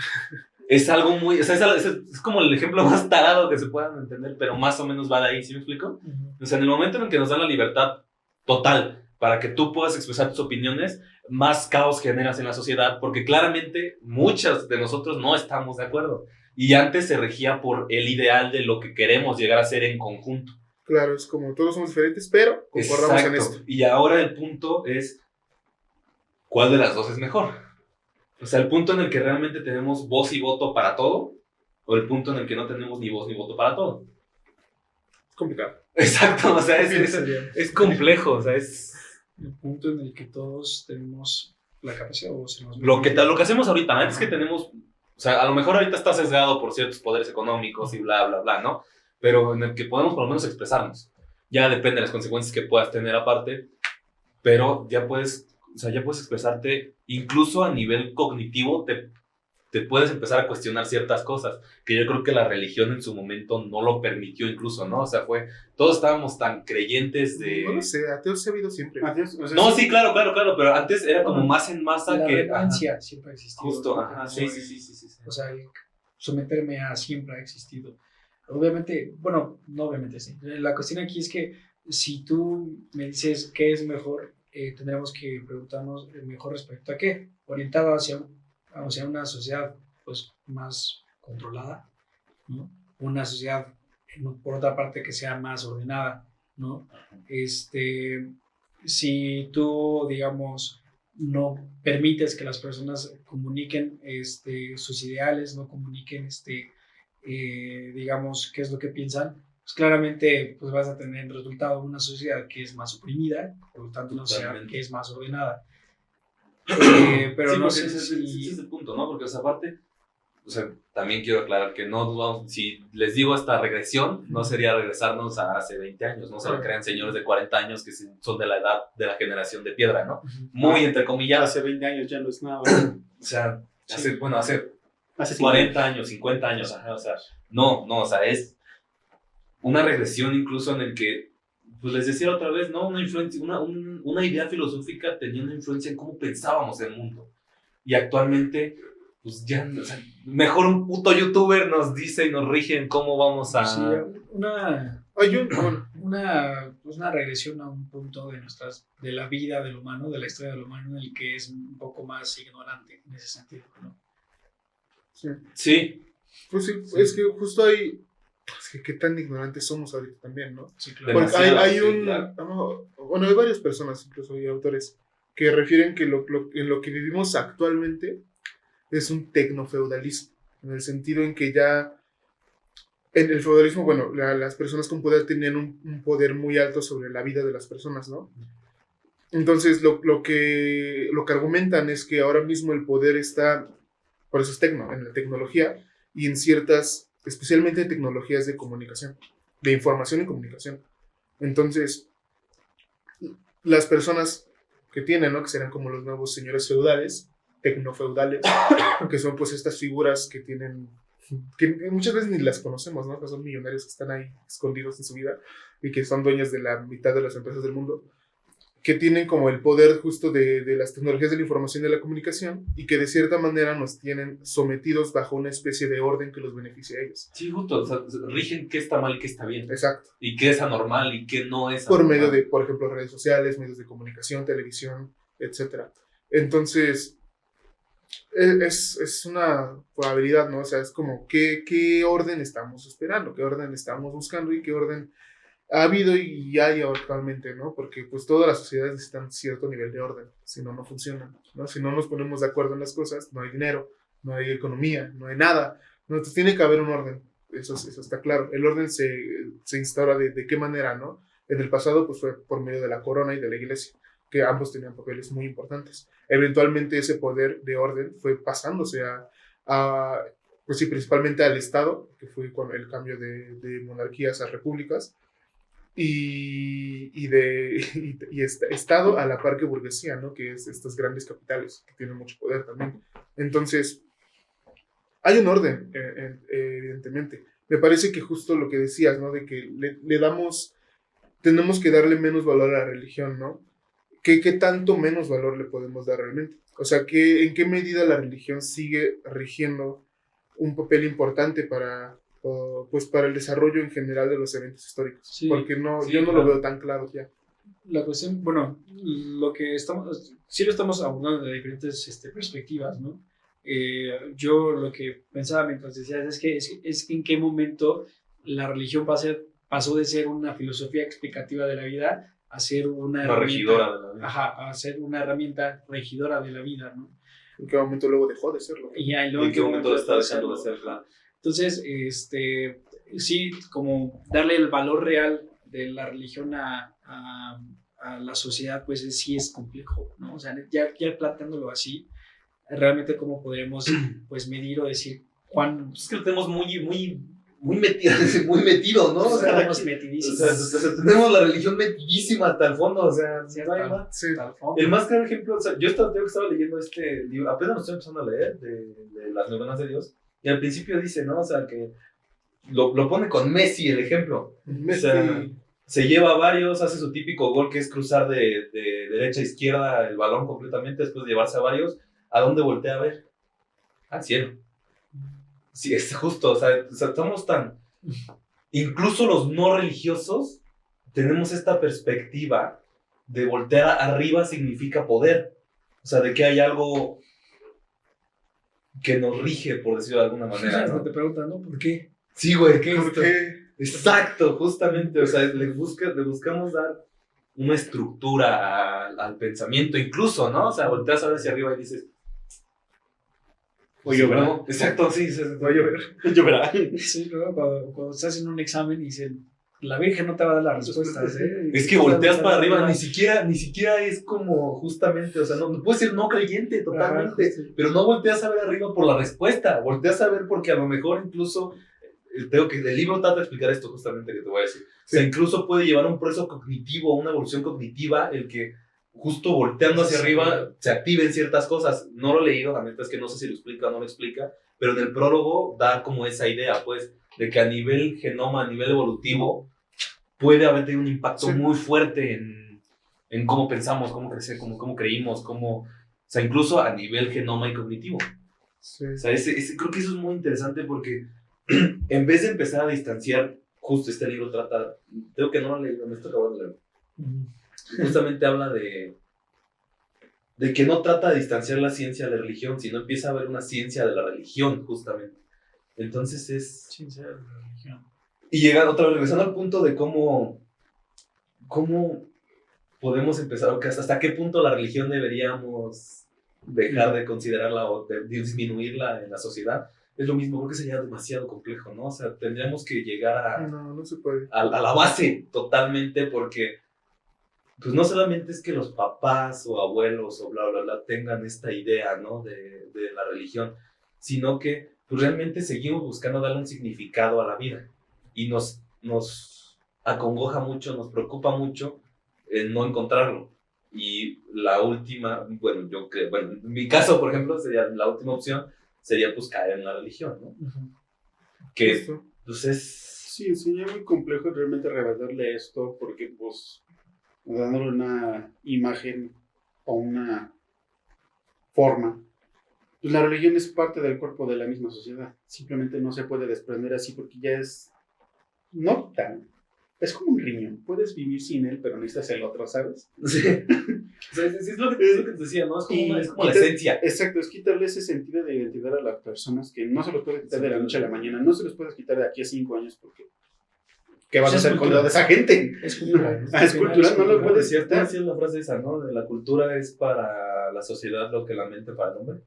Es algo muy, o sea, es como el ejemplo más tarado que se puedan entender, pero más o menos va de ahí, ¿sí me explico? O sea, en el momento en el que nos dan la libertad total para que tú puedas expresar tus opiniones, más caos generas en la sociedad, porque claramente muchos de nosotros no estamos de acuerdo. Y antes se regía por el ideal de lo que queremos llegar a ser en conjunto. Claro, es como todos somos diferentes, pero concordamos en esto. Y ahora el punto es, ¿cuál de las dos es mejor? O sea, el punto en el que realmente tenemos voz y voto para todo, o el punto en el que no tenemos ni voz ni voto para todo. Es complicado. Exacto, o sea, es complejo, o sea, es... El punto en el que todos tenemos la capacidad o se nos... Lo que hacemos ahorita, antes que tenemos... O sea, a lo mejor ahorita está sesgado por ciertos poderes económicos y bla, bla, bla, ¿no? Pero en el que podemos por lo menos expresarnos. Ya depende de las consecuencias que puedas tener aparte, pero ya puedes expresarte, incluso a nivel cognitivo, te puedes empezar a cuestionar ciertas cosas, que yo creo que la religión en su momento no lo permitió incluso, ¿no? O sea, todos estábamos tan creyentes de... No lo sé, ateos se ha habido siempre. Ateos, o sea, No, sí, claro, pero antes era como más en masa la que... renuncia siempre ha existido. Justo, ¿no? ajá, sí. O sea, el someterme a siempre ha existido. Obviamente, bueno, no obviamente sí. La cuestión aquí es que si tú me dices qué es mejor, tendremos que preguntarnos mejor respecto a qué, orientado hacia una sociedad pues más controlada, ¿no? Una sociedad, por otra parte, que sea más ordenada, ¿no? Si tú, digamos, no permites que las personas comuniquen sus ideales, no comuniquen, digamos, qué es lo que piensan, pues claramente pues vas a tener el resultado de una sociedad que es más oprimida, por lo tanto una sociedad que es más ordenada. Pero sí, no sé ese es el punto, ¿no? Porque, o sea, aparte, o sea, también quiero aclarar que si les digo esta regresión, no sería regresarnos a hace 20 años, no se lo crean señores de 40 años que son de la edad de la generación de piedra, ¿no? Muy entrecomilladas. Hace 20 años ya no es nada. O sea, hace 40 años, 50 años, ajá, o sea, no, o sea, es una regresión incluso en el que, pues les decía otra vez, ¿no? Una idea filosófica tenía una influencia en cómo pensábamos el mundo. Y actualmente, pues ya, o sea, mejor un puto youtuber nos dice y nos rige en cómo vamos a... Sí, una regresión a un punto de la vida del humano, de la historia del humano, en el que es un poco más ignorante en ese sentido, ¿no? Sí. Pues sí, es que justo hay... Es que qué tan ignorantes somos ahorita también, ¿no? Sí, claro. Porque bueno, hay varias personas, incluso hay autores, que refieren que en lo que vivimos actualmente es un tecnofeudalismo, en el sentido en que ya en el feudalismo, bueno, las personas con poder tenían un poder muy alto sobre la vida de las personas, ¿no? Entonces, lo que argumentan es que ahora mismo el poder está, por eso es en la tecnología y en ciertas, especialmente tecnologías de comunicación, de información y comunicación. Entonces, las personas que tienen, ¿no? Que serán como los nuevos señores feudales, tecnofeudales, que son pues estas figuras que tienen, que muchas veces ni las conocemos, ¿no? Que son millonarios que están ahí escondidos en su vida y que son dueños de la mitad de las empresas del mundo. que tienen como el poder justo de las tecnologías de la información y de la comunicación y que de cierta manera nos tienen sometidos bajo una especie de orden que los beneficia a ellos. Sí, justo, o sea, rigen qué está mal y qué está bien. Exacto. Y qué es anormal y qué no es Por anormal. medio de, por ejemplo, redes sociales, medios de comunicación, televisión, etcétera. Entonces, es una probabilidad, ¿no? O sea, es como qué orden estamos esperando, qué orden estamos buscando y qué orden ha habido y hay actualmente, ¿no? Porque pues todas las sociedades necesitan cierto nivel de orden, si no, no funcionan, ¿no? Si no nos ponemos de acuerdo en las cosas, no hay dinero, no hay economía, no hay nada, ¿no? Entonces tiene que haber un orden, eso está claro. El orden se instaura de qué manera, ¿no? En el pasado pues fue por medio de la corona y de la iglesia, que ambos tenían papeles muy importantes. Eventualmente ese poder de orden fue pasándose pues sí, principalmente al Estado, que fue con el cambio de monarquías a repúblicas, Estado a la par que burguesía, ¿no? Que es estas grandes capitales que tienen mucho poder también. Entonces, hay un orden, evidentemente. Me parece que justo lo que decías, ¿no? De que tenemos que darle menos valor a la religión, ¿no? ¿Qué tanto menos valor le podemos dar realmente? O sea, ¿en qué medida la religión sigue rigiendo un papel importante para el desarrollo en general de los eventos históricos? Sí, porque yo no claro. lo veo tan claro ya. La cuestión, bueno, sí lo estamos abordando de diferentes perspectivas, ¿no? Yo lo que pensaba mientras decías es que en qué momento la religión pasó de ser una filosofía explicativa de la vida a ser una regidora de la vida. Ajá, a ser una herramienta regidora de la vida, ¿no? ¿En qué momento luego dejó de serlo? Y ya, ¿Y en qué momento está dejando de ser? Claro. Entonces, sí, como darle el valor real de la religión a la sociedad, pues sí es complejo, ¿no? O sea, ya planteándolo así, realmente cómo podremos pues medir o decir cuán... Es que lo tenemos muy metido, ¿no? O sea, estamos metidísimos. O sea, tenemos la religión metidísima hasta el fondo, o sea, Sí, no hay más. Sí. El más claro ejemplo, o sea, yo estaba leyendo este libro, apenas lo estoy empezando a leer, de las neuronas de Dios, y al principio dice, ¿no? O sea, que lo pone con Messi el ejemplo. Messi. O sea, se lleva a varios, hace su típico gol que es cruzar de derecha a izquierda el balón completamente, después de llevarse a varios. ¿A dónde voltea a ver? Al cielo. Sí, es justo, o sea, estamos tan... Incluso los no religiosos tenemos esta perspectiva de voltear arriba significa poder. O sea, de que hay algo que nos rige, por decirlo de alguna manera, ¿no? Te preguntan, ¿no? ¿Por qué? Sí, güey. ¿Por qué? Exacto, justamente. O sea, le buscamos dar una estructura al pensamiento, incluso, ¿no? O sea, volteas a ver hacia arriba y dices... O lloverá. No, exacto, sí. Va a llover. Lloverá. Sí, ¿no? Cuando estás en un examen y dicen, la Virgen no te va a dar las respuestas, ¿eh? Es que volteas para arriba, ni siquiera es como justamente, o sea, no puedes ser no creyente totalmente, Ajá, sí. pero no volteas a ver arriba por la respuesta, volteas a ver porque a lo mejor incluso, tengo que el libro trata de explicar esto justamente que te voy a decir, Sí. o sea, incluso puede llevar a un proceso cognitivo, una evolución cognitiva, el que justo volteando hacia Sí. arriba se activen ciertas cosas. No lo he leído, la neta es que no sé si lo explica o no lo explica, pero en el prólogo da como esa idea, pues, de que a nivel genoma, a nivel evolutivo, puede haber tenido un impacto Sí. muy fuerte en cómo pensamos, cómo crecemos, cómo creímos, o sea, incluso a nivel genoma y cognitivo. Sí. O sea, creo que eso es muy interesante porque en vez de empezar a distanciar, justo este libro trata, creo que no lo he leído, me estoy acabando de leer. Justamente habla de que no trata de distanciar la ciencia de la religión, sino empieza a haber una ciencia de la religión, justamente. Entonces es... Ciencia de la religión. Y llega otra vez, regresando al punto de cómo podemos empezar, o que hasta qué punto la religión deberíamos dejar de considerarla o de disminuirla en la sociedad, es lo mismo, creo que sería demasiado complejo, ¿no? O sea, tendríamos que llegar No se puede. a la base totalmente, porque pues no solamente es que los papás o abuelos o bla, bla, bla tengan esta idea, ¿no? de la religión, sino que pues realmente seguimos buscando darle un significado a la vida y nos acongoja mucho, nos preocupa mucho el no encontrarlo. Y la última, bueno, en mi caso, por ejemplo, sería la última opción, sería pues caer en la religión, ¿no? Que Justo. pues es... Sí, sería muy complejo realmente rebatirle esto porque, pues, dándole una imagen o una forma, pues la religión es parte del cuerpo de la misma sociedad. Simplemente no se puede desprender así porque ya es no tan. Es como un riñón. Puedes vivir sin él, pero necesitas el otro, ¿sabes? Sí. O sea, es lo que te decía, ¿no? Es como la esencia. Exacto, es quitarle ese sentido de identidad a las personas que no se los puede quitar de la noche a la mañana, no se los puedes quitar de aquí a 5 años porque ¿qué vas a hacer con lo de esa gente? Es cultural. Es cultural, no lo puedes decir. quitar. Decía la frase esa, ¿no? De la cultura es para la sociedad lo que la mente para el hombre.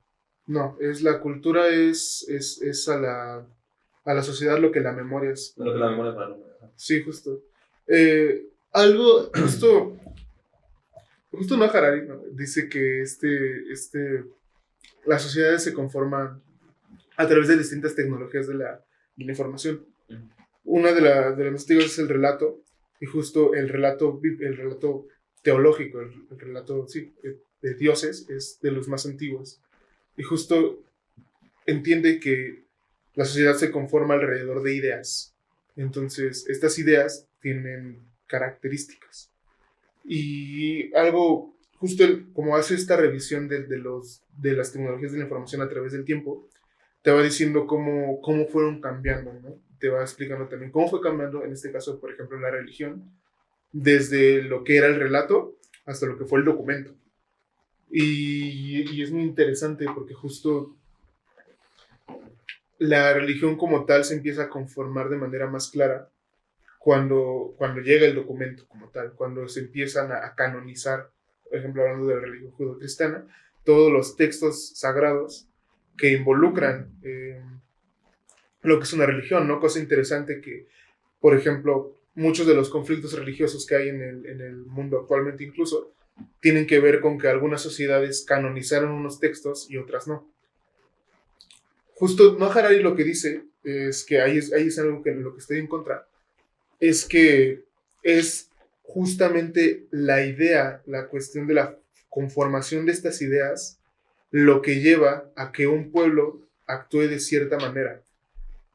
No, es la cultura es a la sociedad lo que la memoria es. Lo que la memoria para el hombre. Sí, justo. Algo, justo Noah Harari, ¿no? Dice que las sociedades se conforman a través de distintas tecnologías de la información. Una de las testigos es el relato, y justo el relato teológico, el relato, sí, de dioses, es de los más antiguos. Y justo entiende que la sociedad se conforma alrededor de ideas. Entonces, estas ideas tienen características. Y algo, justo como hace esta revisión de las tecnologías de la información a través del tiempo, te va diciendo cómo fueron cambiando, ¿no? Te va explicando también cómo fue cambiando, en este caso, por ejemplo, la religión, desde lo que era el relato hasta lo que fue el documento. Y es muy interesante porque justo la religión como tal se empieza a conformar de manera más clara cuando llega el documento como tal, cuando se empiezan a canonizar, por ejemplo, hablando de la religión judeocristiana, todos los textos sagrados que involucran lo que es una religión, ¿no? Cosa interesante que, por ejemplo, muchos de los conflictos religiosos que hay en el mundo actualmente incluso tienen que ver con que algunas sociedades canonizaron unos textos y otras no. Justo Noah Harari lo que dice es que ahí es algo que en lo que estoy en contra, es que es justamente la idea, la cuestión de la conformación de estas ideas, lo que lleva a que un pueblo actúe de cierta manera,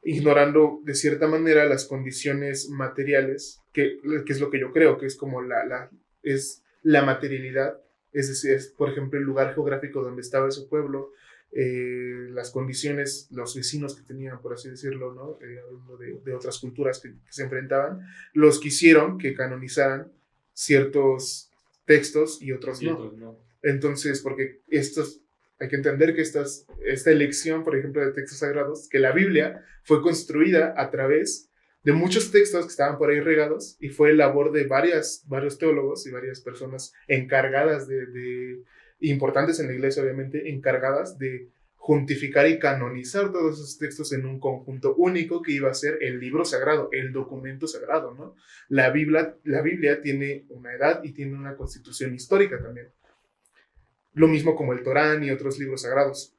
ignorando de cierta manera las condiciones materiales, que es lo que yo creo, que es como es la materialidad, es decir, es, por ejemplo, el lugar geográfico donde estaba ese pueblo, las condiciones, los vecinos que tenían, por así decirlo, ¿no? Hablando de otras culturas que se enfrentaban, los que hicieron que canonizaran ciertos textos y otros no. Entonces, porque hay que entender que esta elección, por ejemplo, de textos sagrados, que la Biblia fue construida a través de muchos textos que estaban por ahí regados y fue labor de varios teólogos y varias personas encargadas importantes en la iglesia, obviamente, encargadas de juntificar y canonizar todos esos textos en un conjunto único que iba a ser el libro sagrado, el documento sagrado, ¿no? La Biblia tiene una edad y tiene una constitución histórica también. Lo mismo como el Torán y otros libros sagrados.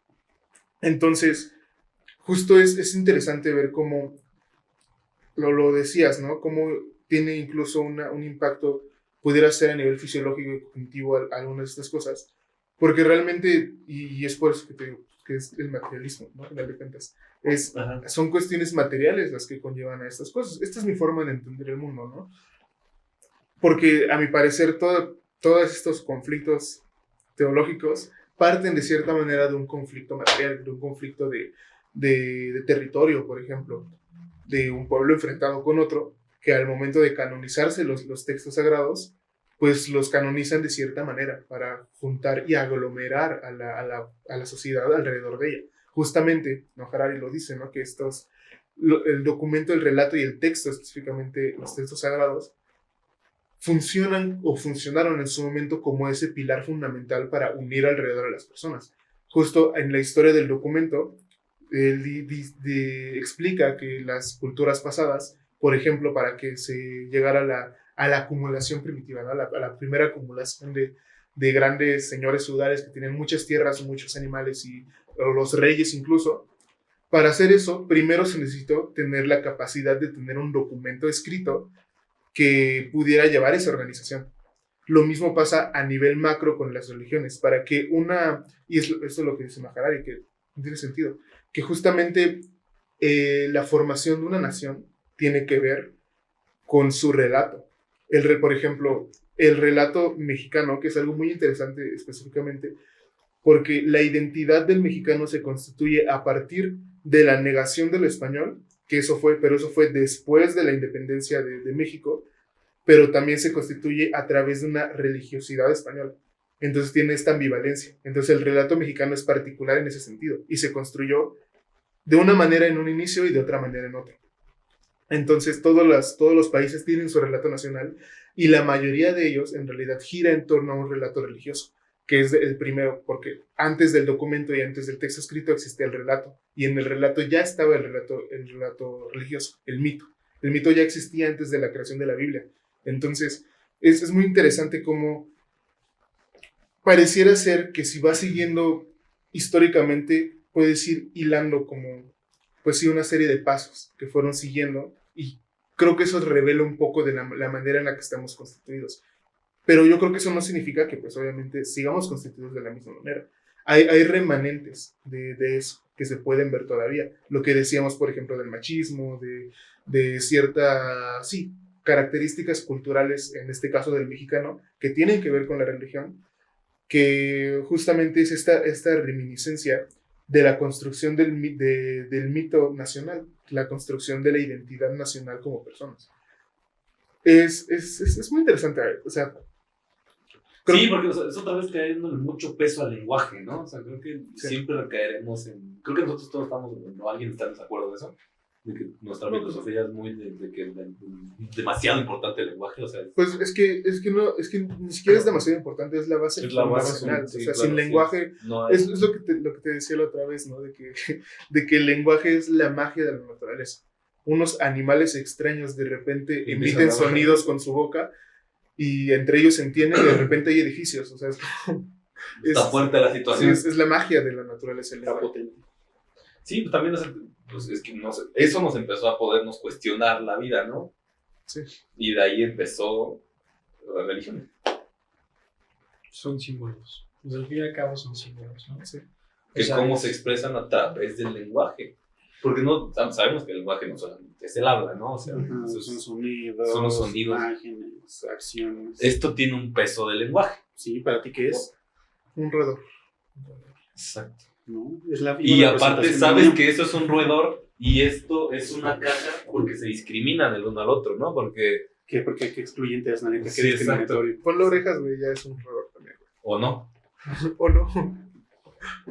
Entonces, justo es interesante ver cómo, lo decías, ¿no? Cómo tiene incluso un impacto, pudiera ser a nivel fisiológico y cognitivo algunas de estas cosas, porque realmente, y es por eso que te digo, que es el materialismo, ¿no? En de cuentas, son cuestiones materiales las que conllevan a estas cosas. Esta es mi forma de entender el mundo, ¿no? Porque a mi parecer todos estos conflictos teológicos parten de cierta manera de un conflicto material, de un conflicto de territorio, por ejemplo, de un pueblo enfrentado con otro, que al momento de canonizarse los textos sagrados, pues los canonizan de cierta manera para juntar y aglomerar a la sociedad alrededor de ella. Justamente, ¿no? Harari lo dice, ¿no? Que el documento, el relato y el texto, específicamente los textos sagrados, funcionan o funcionaron en su momento como ese pilar fundamental para unir alrededor a las personas. Justo en la historia del documento, él explica que las culturas pasadas, por ejemplo, para que se llegara a la acumulación primitiva, ¿no? a la primera acumulación de grandes señores feudales que tienen muchas tierras, muchos animales o los reyes incluso, para hacer eso, primero se necesitó tener la capacidad de tener un documento escrito que pudiera llevar esa organización. Lo mismo pasa a nivel macro con las religiones, para que y esto es lo que dice Maharari, que no tiene sentido, que justamente la formación de una nación tiene que ver con su relato. Por ejemplo, el relato mexicano, que es algo muy interesante específicamente, porque la identidad del mexicano se constituye a partir de la negación del español, pero eso fue después de la independencia de México, pero también se constituye a través de una religiosidad española. Entonces tiene esta ambivalencia. Entonces el relato mexicano es particular en ese sentido y se construyó de una manera en un inicio y de otra manera en otro. Entonces todos los países tienen su relato nacional y la mayoría de ellos en realidad gira en torno a un relato religioso, que es el primero, porque antes del documento y antes del texto escrito existía el relato, y en el relato ya estaba el relato religioso, el mito. El mito ya existía antes de la creación de la Biblia. Entonces es muy interesante cómo pareciera ser que si vas siguiendo históricamente, puedes ir hilando como, pues sí, una serie de pasos que fueron siguiendo, y creo que eso revela un poco de la manera en la que estamos constituidos. Pero yo creo que eso no significa que, pues obviamente, sigamos constituidos de la misma manera. Hay remanentes de eso que se pueden ver todavía. Lo que decíamos, por ejemplo, del machismo, de ciertas, sí, características culturales, en este caso del mexicano, que tienen que ver con la religión, que justamente es esta reminiscencia de la construcción del mito nacional, la construcción de la identidad nacional como personas. Es muy interesante, o sea... Sí, porque o sea, es otra vez cayéndole mucho peso al lenguaje, ¿no? O sea, creo que siempre recaeremos en... Creo que nosotros todos estamos, no alguien está en desacuerdo de eso, de que nuestra filosofía es muy de que demasiado importante el lenguaje, o sea... Pues es que ni siquiera es demasiado importante, es la base fundacional. Sí, o sea, claro, sin lenguaje... No hay... Es lo que te decía la otra vez, ¿no? De que el lenguaje es la magia de la naturaleza. Unos animales extraños de repente emiten sonidos con su boca, y entre ellos se entienden, y de repente hay edificios, o sea, está fuerte la situación. Es la magia de la naturaleza. Está potente. Sí, pues también pues es que eso nos empezó a podernos cuestionar la vida, ¿no? Sí. Y de ahí empezó la religión. Son símbolos. Pues al fin y al cabo son símbolos, ¿no? Sí. Que cómo se expresan a través del lenguaje. Porque no sabemos que el lenguaje no solamente es el habla, ¿no? O sea, son sonidos, son los sonidos, imágenes, acciones. Esto tiene un peso de lenguaje. Sí, ¿para ti qué es? Un roedor. Exacto. ¿No? Es la Y aparte sabes que que eso es un roedor y esto es una caja porque se discriminan el uno al otro, ¿no? Porque... ¿Qué? Porque qué excluyente es, nadie. Sí, exacto. Ponle orejas, güey, ya es un roedor también. ¿O no? ¿O no?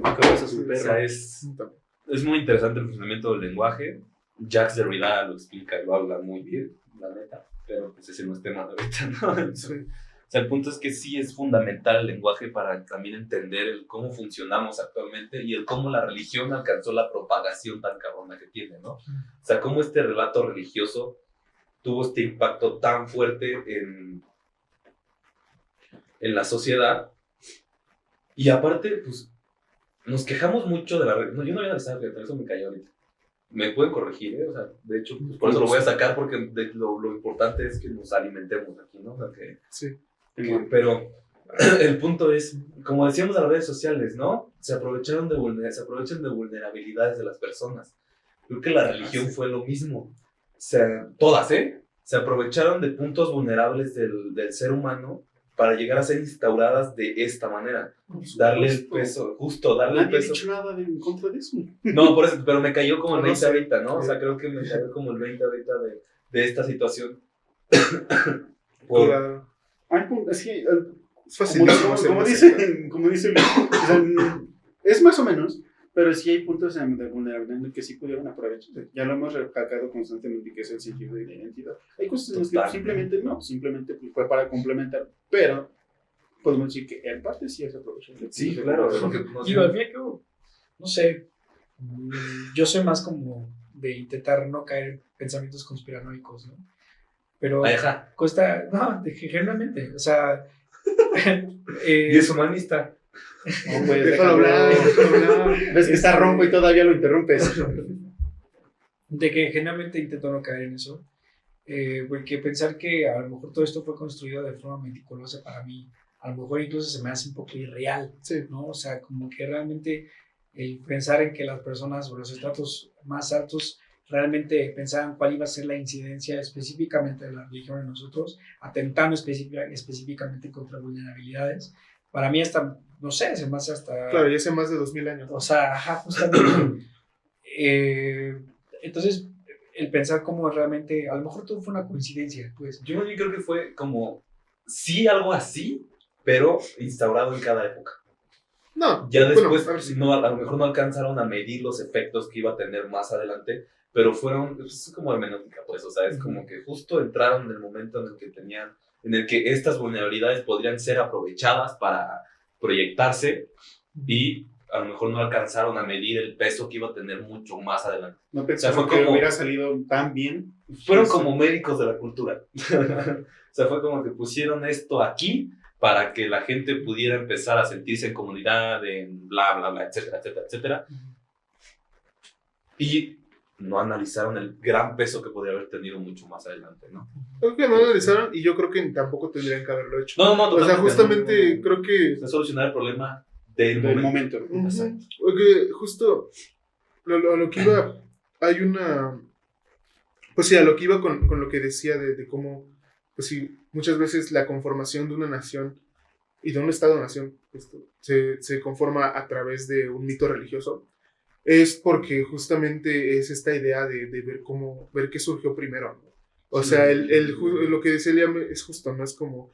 Cabezas un O perro. sea, es muy interesante el funcionamiento del lenguaje. Jacques Derrida lo explica y lo habla muy bien, la neta. Pero pues ese no es tema de ahorita, ¿no? Sí. O sea, el punto es que sí es fundamental el lenguaje para también entender el cómo funcionamos actualmente y el cómo la religión alcanzó la propagación tan cabrona que tiene, ¿no? O sea, cómo este relato religioso tuvo este impacto tan fuerte en la sociedad. Y aparte, pues, nos quejamos mucho de la religión. No, yo no voy a pensar, eso me cayó ahorita. Me pueden corregir, ¿eh? O sea, de hecho, pues, por eso lo voy a sacar porque lo importante es que nos alimentemos aquí, ¿no? O sea, Sí. Pero el punto es, como decíamos en las redes sociales, ¿no? Se aprovechan de vulnerabilidades de las personas. Creo que la religión fue lo mismo. O sea, todas, ¿eh? Se aprovecharon de puntos vulnerables del ser humano para llegar a ser instauradas de esta manera. Darle el peso, darle el Nadie peso. ha dicho nada en contra de eso. No, por eso, pero me cayó como el No 20 sé. ahorita, ¿no? O sea, creo que me cayó como el 20 ahorita de esta situación. Claro. Es que, Es facilísimo. como dice Luis, o sea, es más o menos, pero sí hay puntos de vulnerabilidad en los que sí pudieron aprovechar. Ya lo hemos recalcado constantemente, que es el sentido de la identidad. Hay cosas en las que simplemente pues, fue para complementar, pero podemos decir que en parte sí es aprovechar. Sí, claro. Digo, al fin y al cabo, no sé, yo soy más como de intentar no caer en pensamientos conspiranoicos, ¿no? Pero Ajá. cuesta, no, generalmente, o sea... Y es humanista. No, pues, Déjalo hablar. Ves que está ronco y todavía lo interrumpes. De que generalmente intento no caer en eso, porque pensar que a lo mejor todo esto fue construido de forma meticulosa para mí, a lo mejor incluso se me hace un poco irreal, Sí. ¿no? O sea, como que realmente el pensar en que las personas o los estratos más altos realmente pensaran cuál iba a ser la incidencia específicamente de la religión en nosotros, atentando específicamente contra vulnerabilidades. Para mí hasta, no sé, se me hace hasta... Claro, ya hace más de 2000 años. O sea, ajá, justamente. Entonces, el pensar como realmente, a lo mejor todo fue una coincidencia, pues. Yo creo que fue como, sí, algo así, pero instaurado en cada época. No, Ya después, bueno, a ver si- no, a lo mejor no alcanzaron a medir los efectos que iba a tener más adelante, pero fueron, pues, es como hermenéutica, pues, o sea, es como que justo entraron en el momento en el que tenían, en el que estas vulnerabilidades podrían ser aprovechadas para proyectarse y a lo mejor no alcanzaron a medir el peso que iba a tener mucho más adelante. No pensaba fue que como- hubiera salido tan bien. Fueron Sí. como médicos de la cultura. O sea, fue como que pusieron esto aquí para que la gente pudiera empezar a sentirse en comunidad, en bla, bla, bla, etcétera, etcétera, etcétera. Y no analizaron el gran peso que podría haber tenido mucho más adelante, ¿no? Creo que no analizaron y yo creo que tampoco tendrían que haberlo hecho. No, O sea, justamente no, creo que... es solucionar el problema del Del momento. momento. Ujú. Exacto. Porque justo lo que iba, hay una... Pues sí, a lo que iba con lo que decía de cómo, pues sí, muchas veces la conformación de una nación y de un estado-nación se conforma a través de un mito religioso, es porque justamente es esta idea de ver qué surgió primero, ¿no? O sea, lo que decía Liam es justo, ¿no? Es como,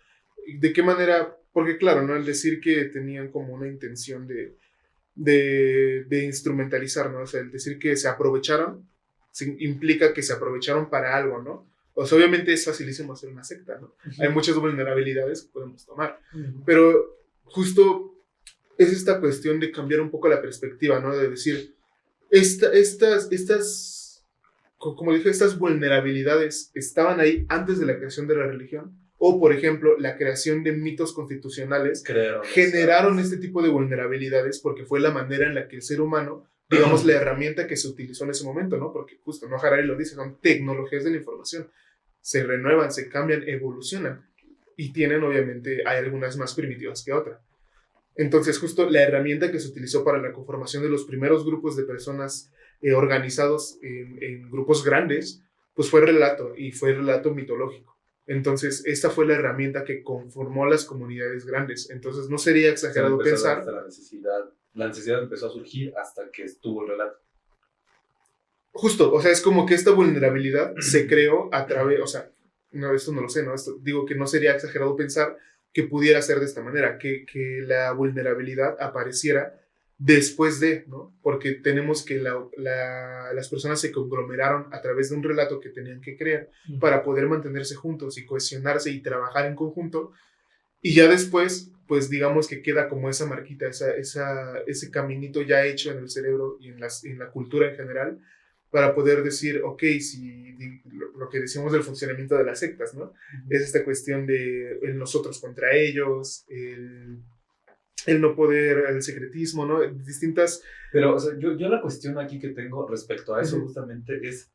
¿de qué manera? Porque claro, ¿no? El decir que tenían como una intención de instrumentalizar, ¿no? O sea, el decir que se aprovecharon implica que se aprovecharon para algo, ¿no? O sea, obviamente es facilísimo hacer una secta, ¿no? Hay muchas vulnerabilidades que podemos tomar, pero justo es esta cuestión de cambiar un poco la perspectiva, ¿no? De decir, como dije, estas vulnerabilidades estaban ahí antes de la creación de la religión, o por ejemplo, la creación de mitos constitucionales generaron este tipo de vulnerabilidades porque fue la manera en la que el ser humano, digamos, la herramienta que se utilizó en ese momento, ¿no? Porque justo, ¿no? Harari lo dice, son tecnologías de la información, se renuevan, se cambian, evolucionan, y tienen, obviamente, hay algunas más primitivas que otras. Entonces, justo la herramienta que se utilizó para la conformación de los primeros grupos de personas organizados en grupos grandes, pues fue relato, y fue relato mitológico. Entonces, esta fue la herramienta que conformó las comunidades grandes. Entonces, no sería exagerado pensar... La necesidad empezó a surgir hasta que estuvo el relato. Justo, o sea, es como que esta vulnerabilidad se creó a través, o sea, no, esto no lo sé, ¿no? Digo que no sería exagerado pensar que pudiera ser de esta manera, que la vulnerabilidad apareciera después de, ¿no? Porque tenemos que las personas se conglomeraron a través de un relato que tenían que crear para poder mantenerse juntos y cohesionarse y trabajar en conjunto, y ya después, pues digamos que queda como esa marquita, ese caminito ya hecho en el cerebro y en la cultura en general, para poder decir, ok, si lo que decimos del funcionamiento de las sectas, ¿no? Es esta cuestión de el nosotros contra ellos, el no poder, el secretismo, ¿no? Distintas... Pero, o sea, yo la cuestión aquí que tengo respecto a eso justamente es,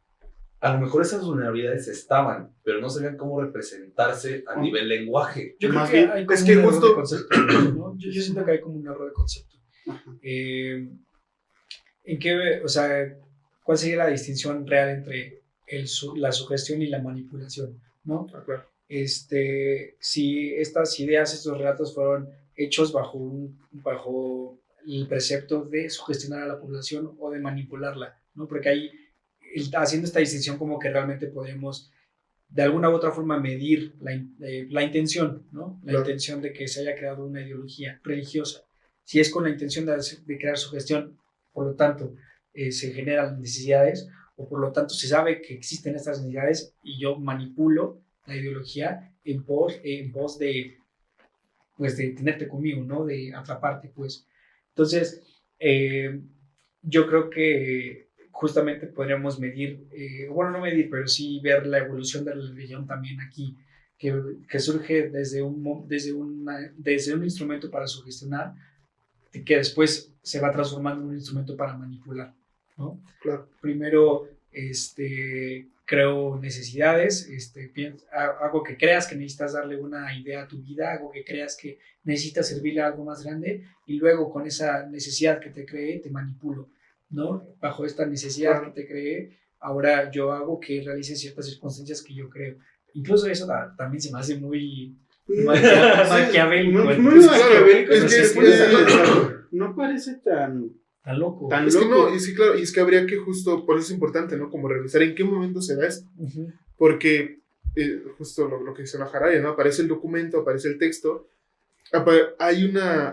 a lo mejor esas vulnerabilidades estaban, pero no sabían cómo representarse a nivel lenguaje. Yo creo Más que bien, hay como es que un error justo- de concepto, ¿no? Yo siento que hay como un error de concepto. ¿En qué, o sea, cuál sería la distinción real entre la sugestión y la manipulación, ¿no? Claro. Si estas ideas, estos relatos fueron hechos bajo el precepto de sugestionar a la población o de manipularla, ¿no? Porque ahí, haciendo esta distinción, como que realmente podemos de alguna u otra forma medir la intención, ¿no? La Claro. intención de que se haya creado una ideología religiosa. Si es con la intención de crear sugestión, por lo tanto, se generan necesidades, o por lo tanto se sabe que existen estas necesidades y yo manipulo la ideología en pos de, pues, de tenerte conmigo, ¿no? De atraparte, pues. Entonces, yo creo que justamente podríamos medir, bueno, no medir, pero sí ver la evolución de la religión también aquí, que surge desde un instrumento para sugestionar, que después se va transformando en un instrumento para manipular, ¿no? Claro. Primero, creo necesidades, hago que creas que necesitas darle una idea a tu vida, hago que creas que necesitas servirle a algo más grande, y luego con esa necesidad que te creé, te manipulo, ¿no? Bajo esta necesidad que te creé, ahora yo hago que realice ciertas circunstancias que yo creo. Incluso eso también se me hace muy maquiavélico. Muy maquiavélico. Es que no parece tan loco. Es que no, y sí, claro, y es que habría que justo, por eso es importante, ¿no? Como revisar en qué momento se da esto. Uh-huh. Porque justo lo que dice la Harari, ¿no? Aparece el documento, aparece el texto. Hay una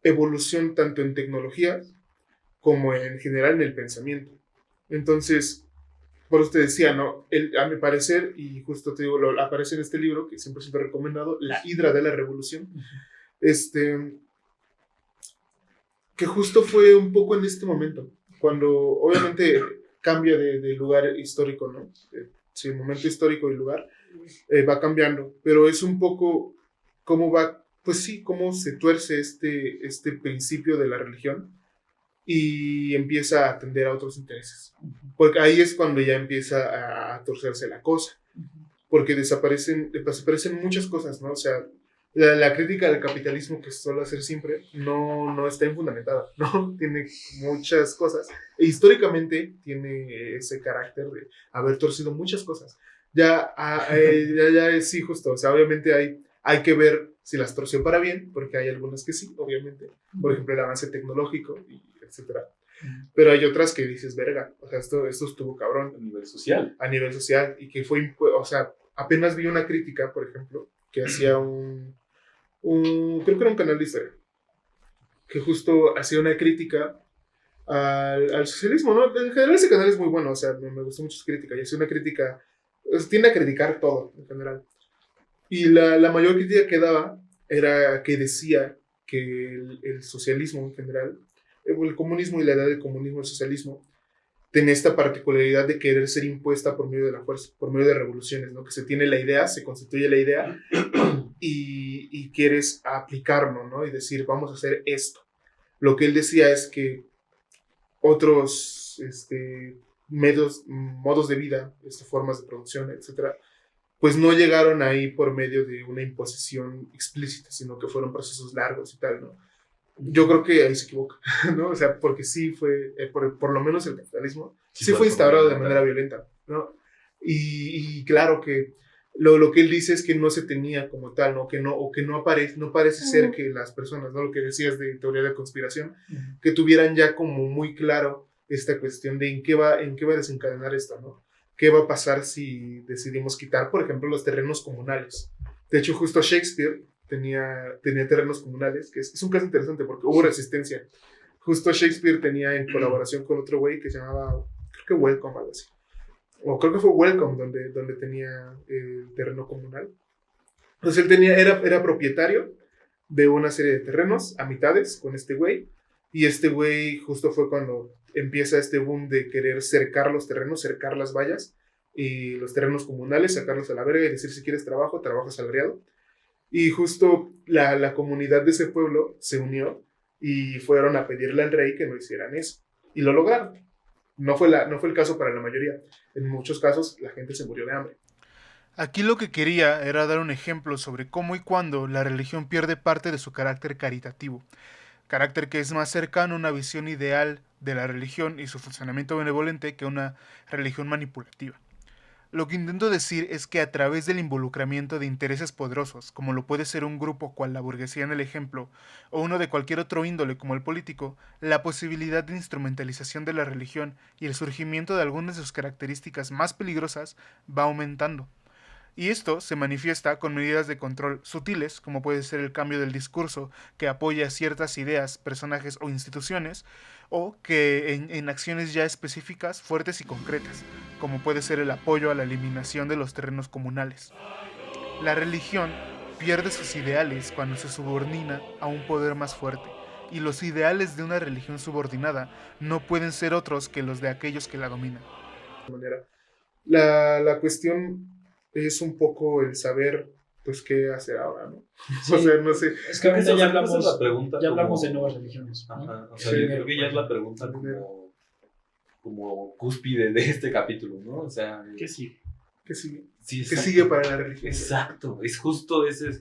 evolución tanto en tecnología como en general en el pensamiento. Entonces, por usted decía, ¿no? A mi parecer, y justo te digo, aparece en este libro, que siempre siempre recomendado, La Hidra de la Revolución, que justo fue un poco en este momento, cuando obviamente cambia de lugar histórico, ¿no? Sí, momento histórico y lugar va cambiando, pero es un poco cómo va, pues sí, cómo se tuerce este principio de la religión y empieza a atender a otros intereses. Porque ahí es cuando ya empieza a torcerse la cosa, porque desaparecen muchas cosas, ¿no? O sea, la crítica del capitalismo que suele hacer siempre no está infundamentada, ¿no? Tiene muchas cosas. E históricamente tiene ese carácter de haber torcido muchas cosas. Ya sí, justo. O sea, obviamente hay que ver si las torció para bien, porque hay algunas que sí, obviamente. Por ejemplo, el avance tecnológico, y etcétera. Pero hay otras que dices, verga, o sea, esto estuvo cabrón. A nivel social. A nivel social. Y que fue, o sea, apenas vi una crítica, por ejemplo, que hacía creo que era un canal de historia, que justo hacía una crítica al socialismo, ¿no? En general ese canal es muy bueno, o sea, me gustó mucho su crítica, y hacía una crítica, tiende a criticar todo, en general. Y la mayor crítica que daba era que decía que el socialismo en general, el comunismo y la edad del comunismo, el socialismo, tenía esta particularidad de querer ser impuesta por medio de la fuerza, por medio de revoluciones, ¿no? Que se tiene la idea, se constituye la idea y quieres aplicarlo, ¿no? Y decir, vamos a hacer esto. Lo que él decía es que otros modos de vida, formas de producción, etcétera, pues no llegaron ahí por medio de una imposición explícita, sino que fueron procesos largos y tal, ¿no? Yo creo que ahí se equivoca, ¿no? O sea, porque sí fue, por lo menos el capitalismo, sí fue instaurado de manera violenta, ¿no? Y claro que lo que él dice es que no se tenía como tal, ¿no? Que no parece ser que las personas, ¿no? Lo que decías de teoría de conspiración, que tuvieran ya como muy claro esta cuestión de en qué va a desencadenar esto, ¿no? ¿Qué va a pasar si decidimos quitar, por ejemplo, los terrenos comunales? De hecho, justo Shakespeare tenía terrenos comunales, que es un caso interesante porque hubo resistencia. Justo Shakespeare tenía en colaboración con otro güey que se llamaba, creo que Welcome, algo así. O creo que fue Welcome donde tenía el terreno comunal. Entonces él era propietario de una serie de terrenos a mitades con este güey. Y este güey justo fue cuando empieza este boom de querer cercar los terrenos, cercar las vallas y los terrenos comunales, sacarlos a la verga y decir si quieres trabajo asalariado. Y justo la comunidad de ese pueblo se unió y fueron a pedirle al rey que no hicieran eso. Y lo lograron. No fue el caso para la mayoría. En muchos casos la gente se murió de hambre. Aquí lo que quería era dar un ejemplo sobre cómo y cuándo la religión pierde parte de su carácter caritativo, carácter que es más cercano a una visión ideal de la religión y su funcionamiento benevolente que a una religión manipulativa. Lo que intento decir es que a través del involucramiento de intereses poderosos, como lo puede ser un grupo cual la burguesía en el ejemplo, o uno de cualquier otro índole como el político, la posibilidad de instrumentalización de la religión y el surgimiento de algunas de sus características más peligrosas va aumentando. Y esto se manifiesta con medidas de control sutiles, como puede ser el cambio del discurso que apoya ciertas ideas, personajes o instituciones, o que en acciones ya específicas, fuertes y concretas, como puede ser el apoyo a la eliminación de los terrenos comunales. La religión pierde sus ideales cuando se subordina a un poder más fuerte, y los ideales de una religión subordinada no pueden ser otros que los de aquellos que la dominan. La cuestión es un poco el saber, pues, qué hacer ahora, ¿no? Sí. O sea, no sé. Es que ahorita ya hablamos, la pregunta hablamos como... de nuevas religiones, ¿no? Ajá, o sea, Sí, yo creo que ya es la pregunta como cúspide de este capítulo, ¿no? O sea, ¿Qué sí? ¿Qué sigue? sí, ¿Qué sigue para la religión? Exacto, es justo ese. O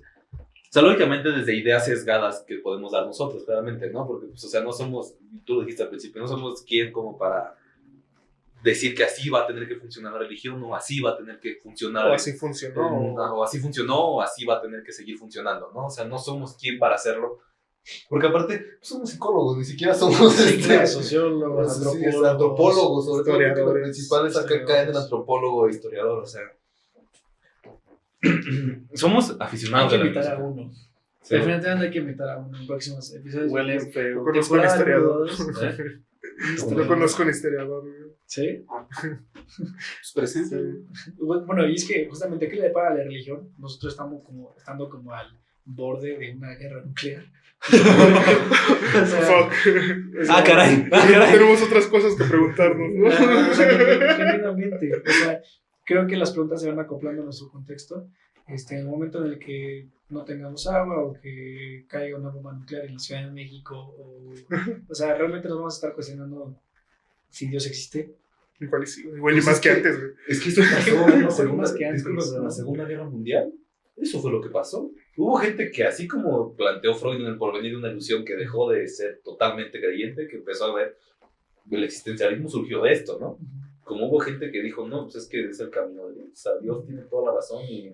sea, lógicamente desde ideas sesgadas que podemos dar nosotros, claramente, ¿no? Porque, pues, o sea, no somos, tú lo dijiste al principio, no somos quién como para decir que así va a tener que funcionar la religión, o así va a tener que funcionar. O así funcionó. O así funcionó, o así va a tener que seguir funcionando, ¿no? O sea, no somos quien para hacerlo. Porque aparte, somos psicólogos, ni siquiera somos sociólogos, antropólogos, sobre todo que lo historiadores, principal es acá caer en antropólogo e historiador, o sea. somos aficionados Hay que de la invitar a religión. uno. Sí. Definitivamente hay que invitar a uno en próximos episodios. Huelen feo. Yo conozco un historiador. ¿Eh? Yo conozco un historiador, güey. Sí. Pues presente. Bueno, y es que justamente, ¿qué le depara a la religión? Nosotros estando como al borde de una guerra nuclear. O sea, Fuck. Caray. Tenemos otras cosas que preguntarnos, ¿no? Genuinamente. O sea, creo que las preguntas se van acoplando a nuestro contexto. En el momento en el que no tengamos agua o que caiga una bomba nuclear en la Ciudad de México, o sea, realmente nos vamos a estar cuestionando si Dios existe. Igual y sí, güey. Igual y más que antes, güey. Es que eso pasó en la segunda, Más que antes, disculpa, en la ¿no? Segunda Guerra Mundial. Eso fue lo que pasó. Hubo gente que, así como planteó Freud en El porvenir de una ilusión, que dejó de ser totalmente creyente, que empezó a ver el existencialismo surgió de esto, ¿no? Como hubo gente que dijo, no, pues es que es el camino de Dios. O sea, Dios tiene toda la razón y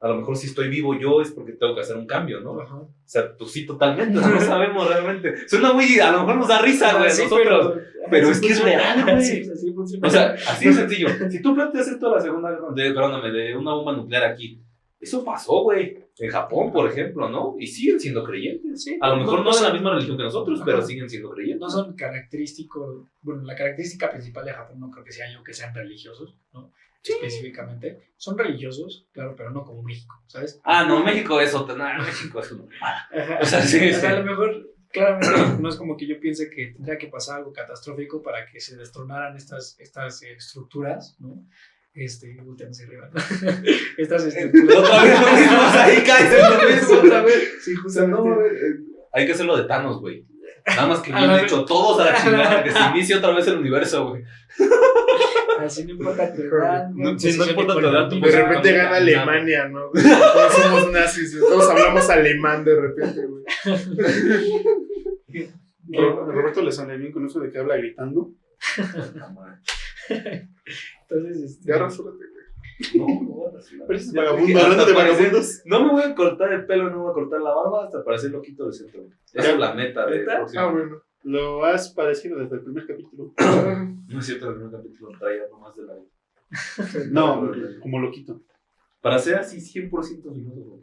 a lo mejor si estoy vivo yo es porque tengo que hacer un cambio, ¿no? Ajá. O sea, pues sí, totalmente, no sabemos realmente. Suena muy, a lo mejor nos da risa, güey, Sí, nosotros. Pero es que es real, güey. Así funciona. O sea, así de sencillo. Si tú planteas esto de la Segunda Guerra, de una bomba nuclear aquí, eso pasó, güey. En Japón, por ejemplo, ¿no? Y siguen siendo creyentes. Sí. A lo mejor no de la son- misma religión que nosotros, Ajá. pero siguen siendo creyentes. no son característicos, bueno, la característica principal de Japón no creo que sea que sean religiosos, ¿no? Específicamente. Son religiosos, claro, pero no como México, ¿sabes? Ah, no, México es otra. No, México es una. Ajá. O sea, sí, O sea, sí. a lo mejor, claramente, no es como que yo piense que tendría que pasar algo catastrófico para que se destronaran estas estructuras, ¿no? Voltean hacia arriba, ¿no? Estas estructuras. Otra vez lo mismo, o sea, ahí caes en lo mismo otra vez. Sí, O sea, no, justamente. hay que hacerlo de Thanos, güey. Nada más que A bien la hecho, todos a la chingada, que se inicie otra vez el universo, güey. Así no importa tu edad. No, sí, no importa tu edad, De repente gana Alemania, ¿no? Todos somos nazis, todos hablamos alemán de repente, güey. Roberto le sale bien con eso de que habla gritando. Entonces, Ya rasúrate, güey. No, Pareces ya vagabundo, dije, hablando de hasta parecer- vagabundos. No me voy a cortar el pelo, no me voy a cortar la barba hasta parecer loquito del centro. Esa es la meta del ¿Neta? próximo. Ah, bueno. Lo has padecido desde el primer capítulo. No es cierto, el primer capítulo traía nomás de la vida. No, como loquito. Para ser así 100% filoso,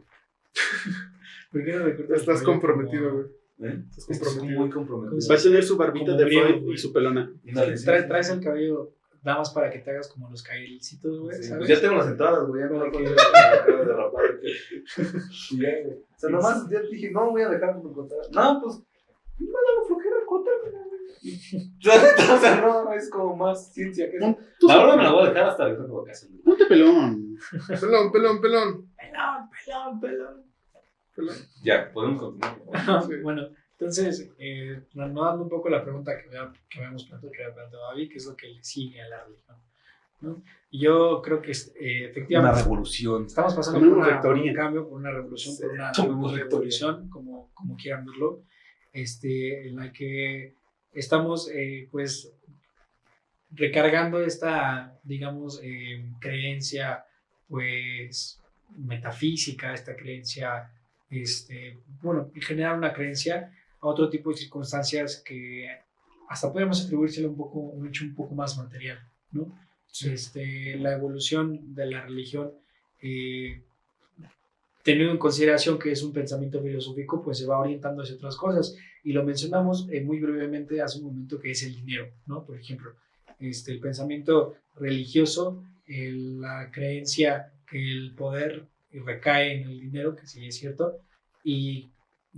¿por qué no me cortas Estás el cabello comprometido, como- güey. ¿eh? Estás Es comprometido. muy comprometido. Va a tener su barbita Como de griego, Freud güey. y su pelona. Dale, sí, Traes el cabello nada más para que te hagas como los cailcitos, güey, sí, ¿sabes? pues ya tengo las entradas, güey. Ya me Ok. acabo de rapar. Y ya, güey. O sea, nomás ya dije, no voy a dejarme cortar. No, pues, me da la flojera cortarme, güey. O sea, no, es como más ciencia que eso. Tú La verdad me la voy a dejar hasta el de vacaciones. Ponte pelón. Pelón, pelón, pelón. Pelón. Ya, podemos continuar. Sí. Bueno, entonces, renovando un poco la pregunta que habíamos planteado David, que es lo que le sigue a la religión, ¿no? Y yo creo que efectivamente revolución. estamos pasando Tomemos por rectoría. un cambio, por una revolución, por una tomemos revolución, como quieran verlo, en la que estamos, pues, recargando esta, digamos, creencia, pues, metafísica, esta creencia, bueno, y generar una creencia a otro tipo de circunstancias que hasta podemos atribuírselo un hecho un poco más material, ¿no? La evolución de la religión, teniendo en consideración que es un pensamiento filosófico, pues se va orientando hacia otras cosas. Y lo mencionamos muy brevemente hace un momento, que es el dinero, ¿no? Por ejemplo, el pensamiento religioso, la creencia que el poder recae en el dinero, que sí es cierto, y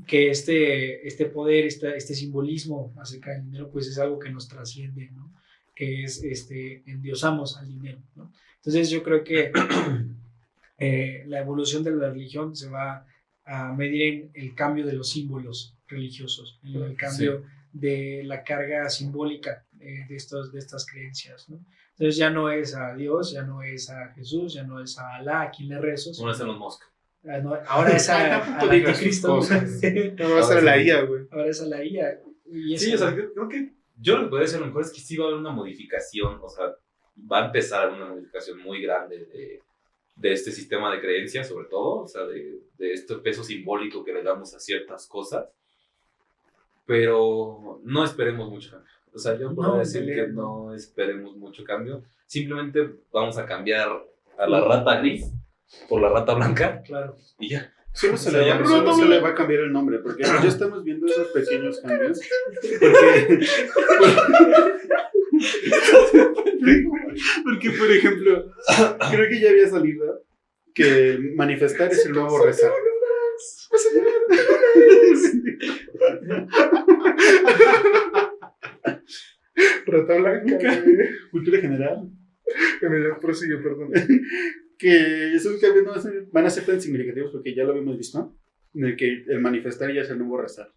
que este poder, este simbolismo acerca del dinero, pues es algo que nos trasciende, ¿no? Que es, endiosamos al dinero, ¿no? Entonces yo creo que la evolución de la religión se va a medir en el cambio de los símbolos religiosos, en el cambio de la carga simbólica de estas creencias, ¿no? Entonces ya no es a Dios, ya no es a Jesús, ya no es a Alá, a quien le rezo. Uno es en los moscas. Ahora es Tampoco al digas anticristo. sus cosas. No va a ser la IA, güey. Ahora es a la IA. Y Sí, o sea, creo que yo lo que podría decir a lo mejor es que sí va a haber una modificación, o sea, va a empezar una modificación muy grande de este sistema de creencias, sobre todo, o sea, de este peso simbólico que le damos a ciertas cosas, pero no esperemos mucho cambio. O sea, yo puedo decir que no esperemos mucho cambio, simplemente vamos a cambiar a la rata gris por la rata blanca, Claro. y ya. Solo se le va a cambiar el nombre, porque ya estamos viendo esos pequeños cambios. Porque, por ejemplo, creo que ya había salido que manifestar es el nuevo rezar. Rata blanca, güey. Cultura general. General, prosigue, perdón. Que esos cambios no van a ser tan significativos porque ya lo habíamos visto, en el que el manifestar ya es el nuevo rezar.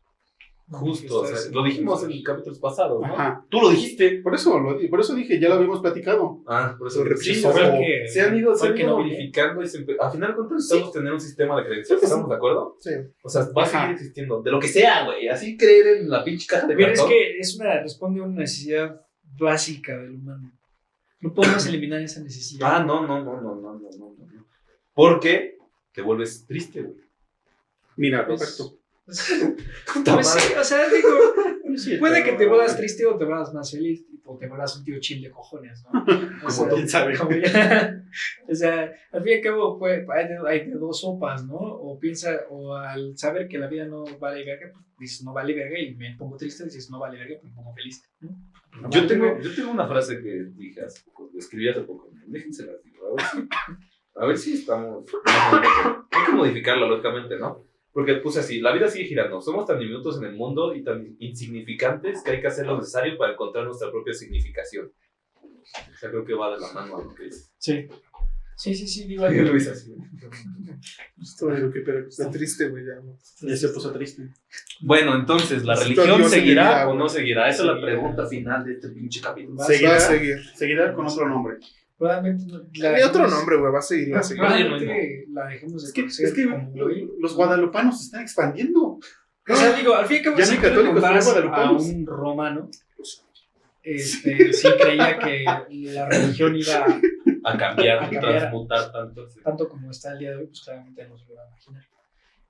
Justo, o sea, lo dijimos en capítulos pasados, ¿no? Ajá. Tú lo dijiste. Por eso dije, ya lo habíamos platicado. Ah, por eso. Lo Sí, repito. o sea, Fue que- se han ido fue que no vi. modificando y a final de cuentas necesitamos tener un sistema de creencias, ¿estamos de acuerdo? Sí. O sea, va a Ajá. seguir existiendo, de lo que sea, güey, así creer en la pinche caja de Pero es cartón. que responde a una necesidad básica del humano. No podemos eliminar esa necesidad. Ah, no. Porque te vuelves triste, güey. Mira, Pues- Roberto. Pues sí, o sea, digo, puede que te vuelvas triste o te vuelvas más feliz, o te vuelvas un tío chill de cojones, ¿no? O sea, quién sabe. o sea, al fin y al cabo, pues, hay de dos sopas, ¿no? O al saber que la vida no vale verga, pues dices no vale verga y me pongo triste, dices no vale verga, pues me pongo feliz, ¿no? Yo tengo una frase que dije escribí hace poco. Déjensela, digo, a ver si estamos. Hay que modificarla, lógicamente, ¿no? Porque puse así: la vida sigue girando. Somos tan diminutos en el mundo y tan insignificantes que hay que hacer lo necesario para encontrar nuestra propia significación. O sea, creo que va de la mano a lo que dice. Sí. Sí, digo, Yo lo hice así. Pero está triste, güey, ya. ¿No? Ya se puso triste. Bueno, entonces, ¿la Esto religión Dios seguirá seguirá, o no güey. seguirá? Esa es la pregunta final de este pinche capítulo. Va a Va a seguir. Seguirá con otro nombre. probablemente Hay otro nombre, güey, va a seguir. Va a seguir. Probablemente la dejemos de Es que como hoy. los guadalupanos se están expandiendo. O sea, digo, al fin y al cabo, Ya si ni tú le católicos, preguntaras son a guadalupanos. un romano, sí creía que la religión iba A cambiar, A a cambiar. transmutar tanto. Sí. tanto como está el día de hoy, pues claramente no se lo iba a imaginar.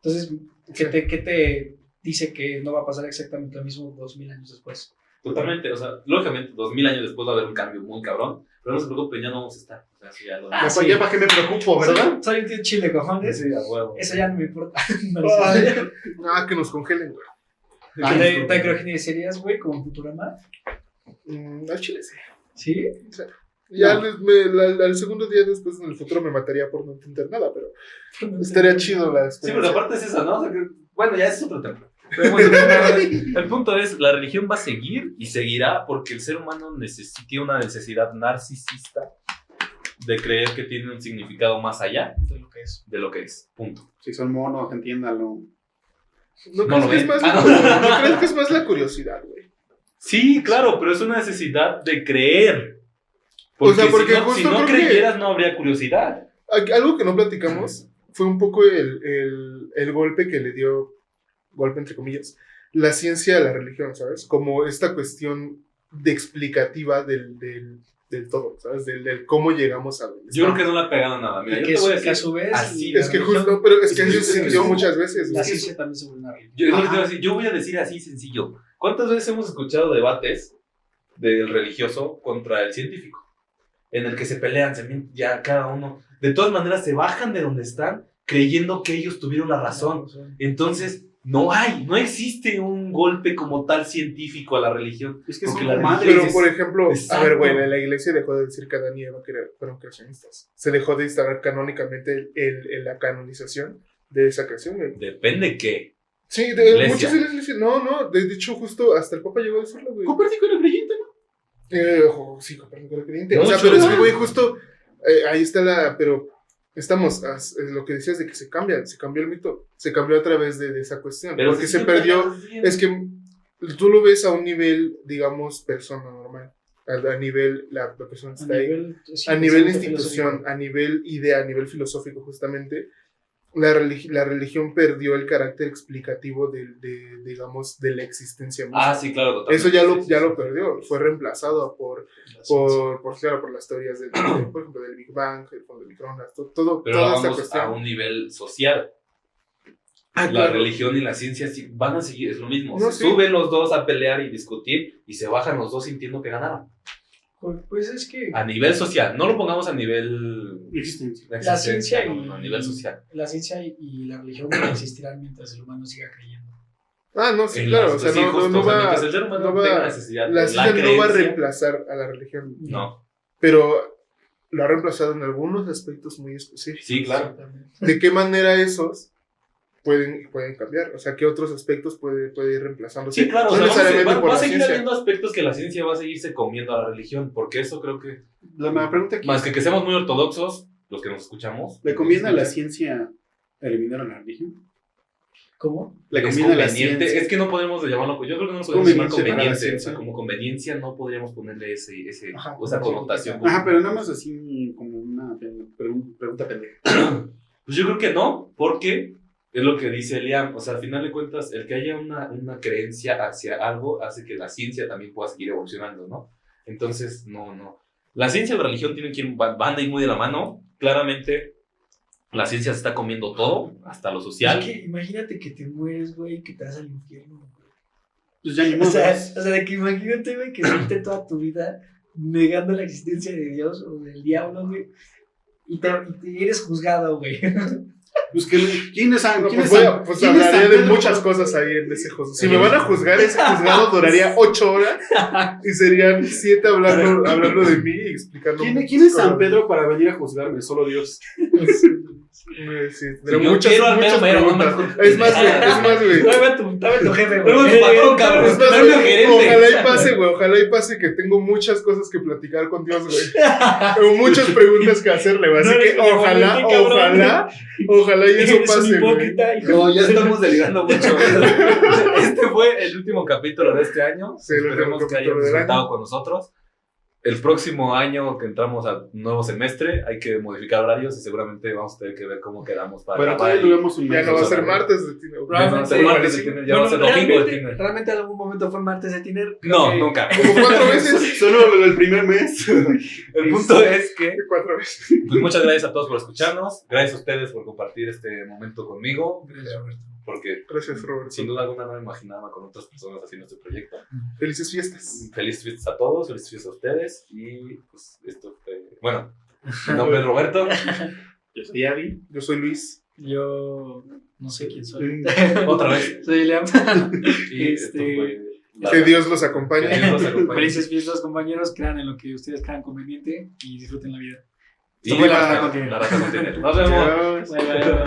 Entonces, ¿qué te dice que no va a pasar exactamente lo mismo 2000 años después? Totalmente, o sea, lógicamente 2000 años después va a haber un cambio muy cabrón, pero no se preocupen, ya no vamos a estar. O sea, eso ya lo Ah, Ya para qué me preocupo, ¿verdad? Soy un tío chile de cojones. Sí, a huevo. Eso ya no me importa. No, Ay, que nos congelen, güey. ¿Te criogenicerias, güey, como Futurama? Al chile sí. ¿Sí? Ya No. al segundo día después en el futuro me mataría por no entender nada, pero estaría chido la Sí, experiencia. pero aparte es esa, ¿no? O sea, que, bueno, ya ese es otro tema. Pero bueno, el punto es, la religión va a seguir y seguirá porque el ser humano tiene una necesidad narcisista de creer que tiene un significado más allá De lo que es. de lo que es. Punto. Si son monos, entiéndalo. ¿No No crees lo que es ven. más Ah, ¿no crees que es más la curiosidad, güey? Sí, claro, pero es una necesidad de creer. O sea, porque si justo no creo que- creyeras no habría curiosidad. Algo que no platicamos fue un poco el golpe que le dio, golpe entre comillas, la ciencia a la religión, ¿sabes? Como esta cuestión de explicativa del todo, ¿sabes? Del cómo llegamos a donde Yo creo estamos. que no le ha pegado nada. Mira, Y yo que, te voy a que a decir, su vez, así, la Es que religión- justo, pero es que Es que se es sintió que- muchas veces. la güey. ciencia también se vuelve una religión. yo, es lo que te voy a decir, yo voy a decir así sencillo. ¿Cuántas veces hemos escuchado debates del religioso contra el científico? En el que se pelean, ya cada uno. De todas maneras, se bajan de donde están creyendo que ellos tuvieron la razón. Entonces, no existe un golpe como tal científico a la religión. Es que Porque son la madres. Pero, dices- por ejemplo, Exacto. a ver, güey, la iglesia dejó de decir que Adán y Eva fueron creacionistas. Se dejó de instalar canónicamente la canonización de esa creación, güey. Depende qué. Sí, Iglesia. muchas iglesias, no, de hecho, justo hasta el Papa llegó a decirlo, güey. Copérnico era creyente, ¿no? Sí, Copérnico era creyente. O sea, Mucho, pero es que, ¿no? güey, justo ahí está pero estamos, lo que decías de que se cambió el mito, se cambió a través de esa cuestión, Pero porque si se siempre perdió, andas viendo. es que tú lo ves a un nivel, digamos, persona normal, a nivel, la persona está ahí, a nivel institución, a nivel idea, a nivel filosófico, justamente, la religión perdió el carácter explicativo digamos, de la existencia misma. Sí, claro, totalmente. Eso ya Sí, lo sí. perdió, fue reemplazado por las teorías por ejemplo, del Big Bang, el fondo de microondas, Pero toda esta vamos cuestión. a un nivel social. La Claro. religión y la ciencia sí van a seguir, es lo mismo. No, Se sí. suben los dos a pelear y discutir y se bajan los dos sintiendo que ganaron. Pues es que A nivel social, no lo pongamos a nivel Existencia. de la ciencia existencia, no, a nivel social. la ciencia y la religión van a existir mientras el humano siga creyendo. No, sí, En claro, las- o sea, sí, justo, no o sea, va, mientras el ser humano no va- tenga necesidad la de ciencia no va a creencia, reemplazar a la religión, No, pero lo ha reemplazado en algunos aspectos muy específicos. sí, claro. ¿De qué manera esos pueden cambiar? O sea, ¿qué otros aspectos puede ir reemplazándose? Sí, claro, no o sea, necesariamente por va a la seguir ciencia. habiendo aspectos que la ciencia va a seguirse comiendo a la religión, porque eso creo que, La pregunta aquí más que seamos muy ortodoxos, los que nos escuchamos, ¿le conviene a la ciencia eliminar a la religión? ¿Cómo? ¿Le es conviene a la conveniente, ciencia? es que no podemos llamarlo, yo creo que no nos podemos llamar Conveniencia para la conveniente, o ciencia. sea, como conveniencia no podríamos ponerle Ajá, esa connotación. Ajá, pero nada más así como una pregunta pendeja. Pues yo creo que no, porque es lo que dice Eliam, o sea, al final de cuentas, el que haya una creencia hacia algo hace que la ciencia también pueda seguir evolucionando, ¿no? Entonces, no. La ciencia y la religión tienen que ir, van a ir muy de la mano, claramente la ciencia se está comiendo todo, hasta lo social. Es que imagínate que te mueres, güey, que te vas al infierno, güey. Pues ya ni O modo. sea, de que imagínate, güey, que viviste toda tu vida negando la existencia de Dios o del diablo, güey. Y eres juzgado, güey. Pues que, ¿quiénes han? No, ¿quiénes pues han- pues quiénes hablaría han- de muchas cosas ahí en ese juzgado. Si me van a juzgar, ese juzgado duraría 8 horas y serían 7 hablando de mí y explicando. ¿Quién es San Pedro para venir a juzgarme? Solo Dios. Sí, tendrá Yo quiero al mero mero, no me preguntas. juzgues. Es más, güey. Dame tu jefe, güey. Dame tu patrón, cabrón. Es más, Dame güey, al gerente. ojalá y pase que tengo muchas cosas que platicar con Dios, güey. Tengo muchas preguntas que hacerle, güey. Así No que eres cabrón. ojalá y eso Eres un pase, güey. hipócrita, hijo. No, ya estamos delirando mucho. Este fue el último capítulo de este año. Sí, el último Esperemos que hayan capítulo del disfrutado año. con nosotros. El próximo año que entramos al nuevo semestre hay que modificar horarios y seguramente vamos a tener que ver cómo quedamos para Bueno, grabar todavía y- duramos un Ya mes. no va a o sea, ser martes de Tino. Ya no va a Probablemente ser martes de Tinder, ya va a ser domingo de Tinder. Realmente en algún momento fue martes de Tinder. No, nunca. Como 4 veces. Solo el primer mes. El punto es que 4 veces. pues muchas gracias a todos por escucharnos. Gracias a ustedes por compartir este momento conmigo. Porque Gracias, Roberto. sin duda alguna no me imaginaba con otras personas haciendo este proyecto. Felices fiestas. Felices fiestas a todos, felices fiestas a ustedes. Y pues esto fue. Bueno, mi nombre es Roberto. Yo soy Adi. Yo soy Luis. Yo no sé quién soy. Otra vez. Soy Liam. Y esto fue. Que Dios los Que acompañe. Dios los acompañe. Felices fiestas, compañeros. Crean en lo que ustedes crean conveniente y disfruten la vida. Y Esto fue la La Raza Raza Contiene. La Raza Contiene. Nos vemos. Adiós. Bye, bye, bye.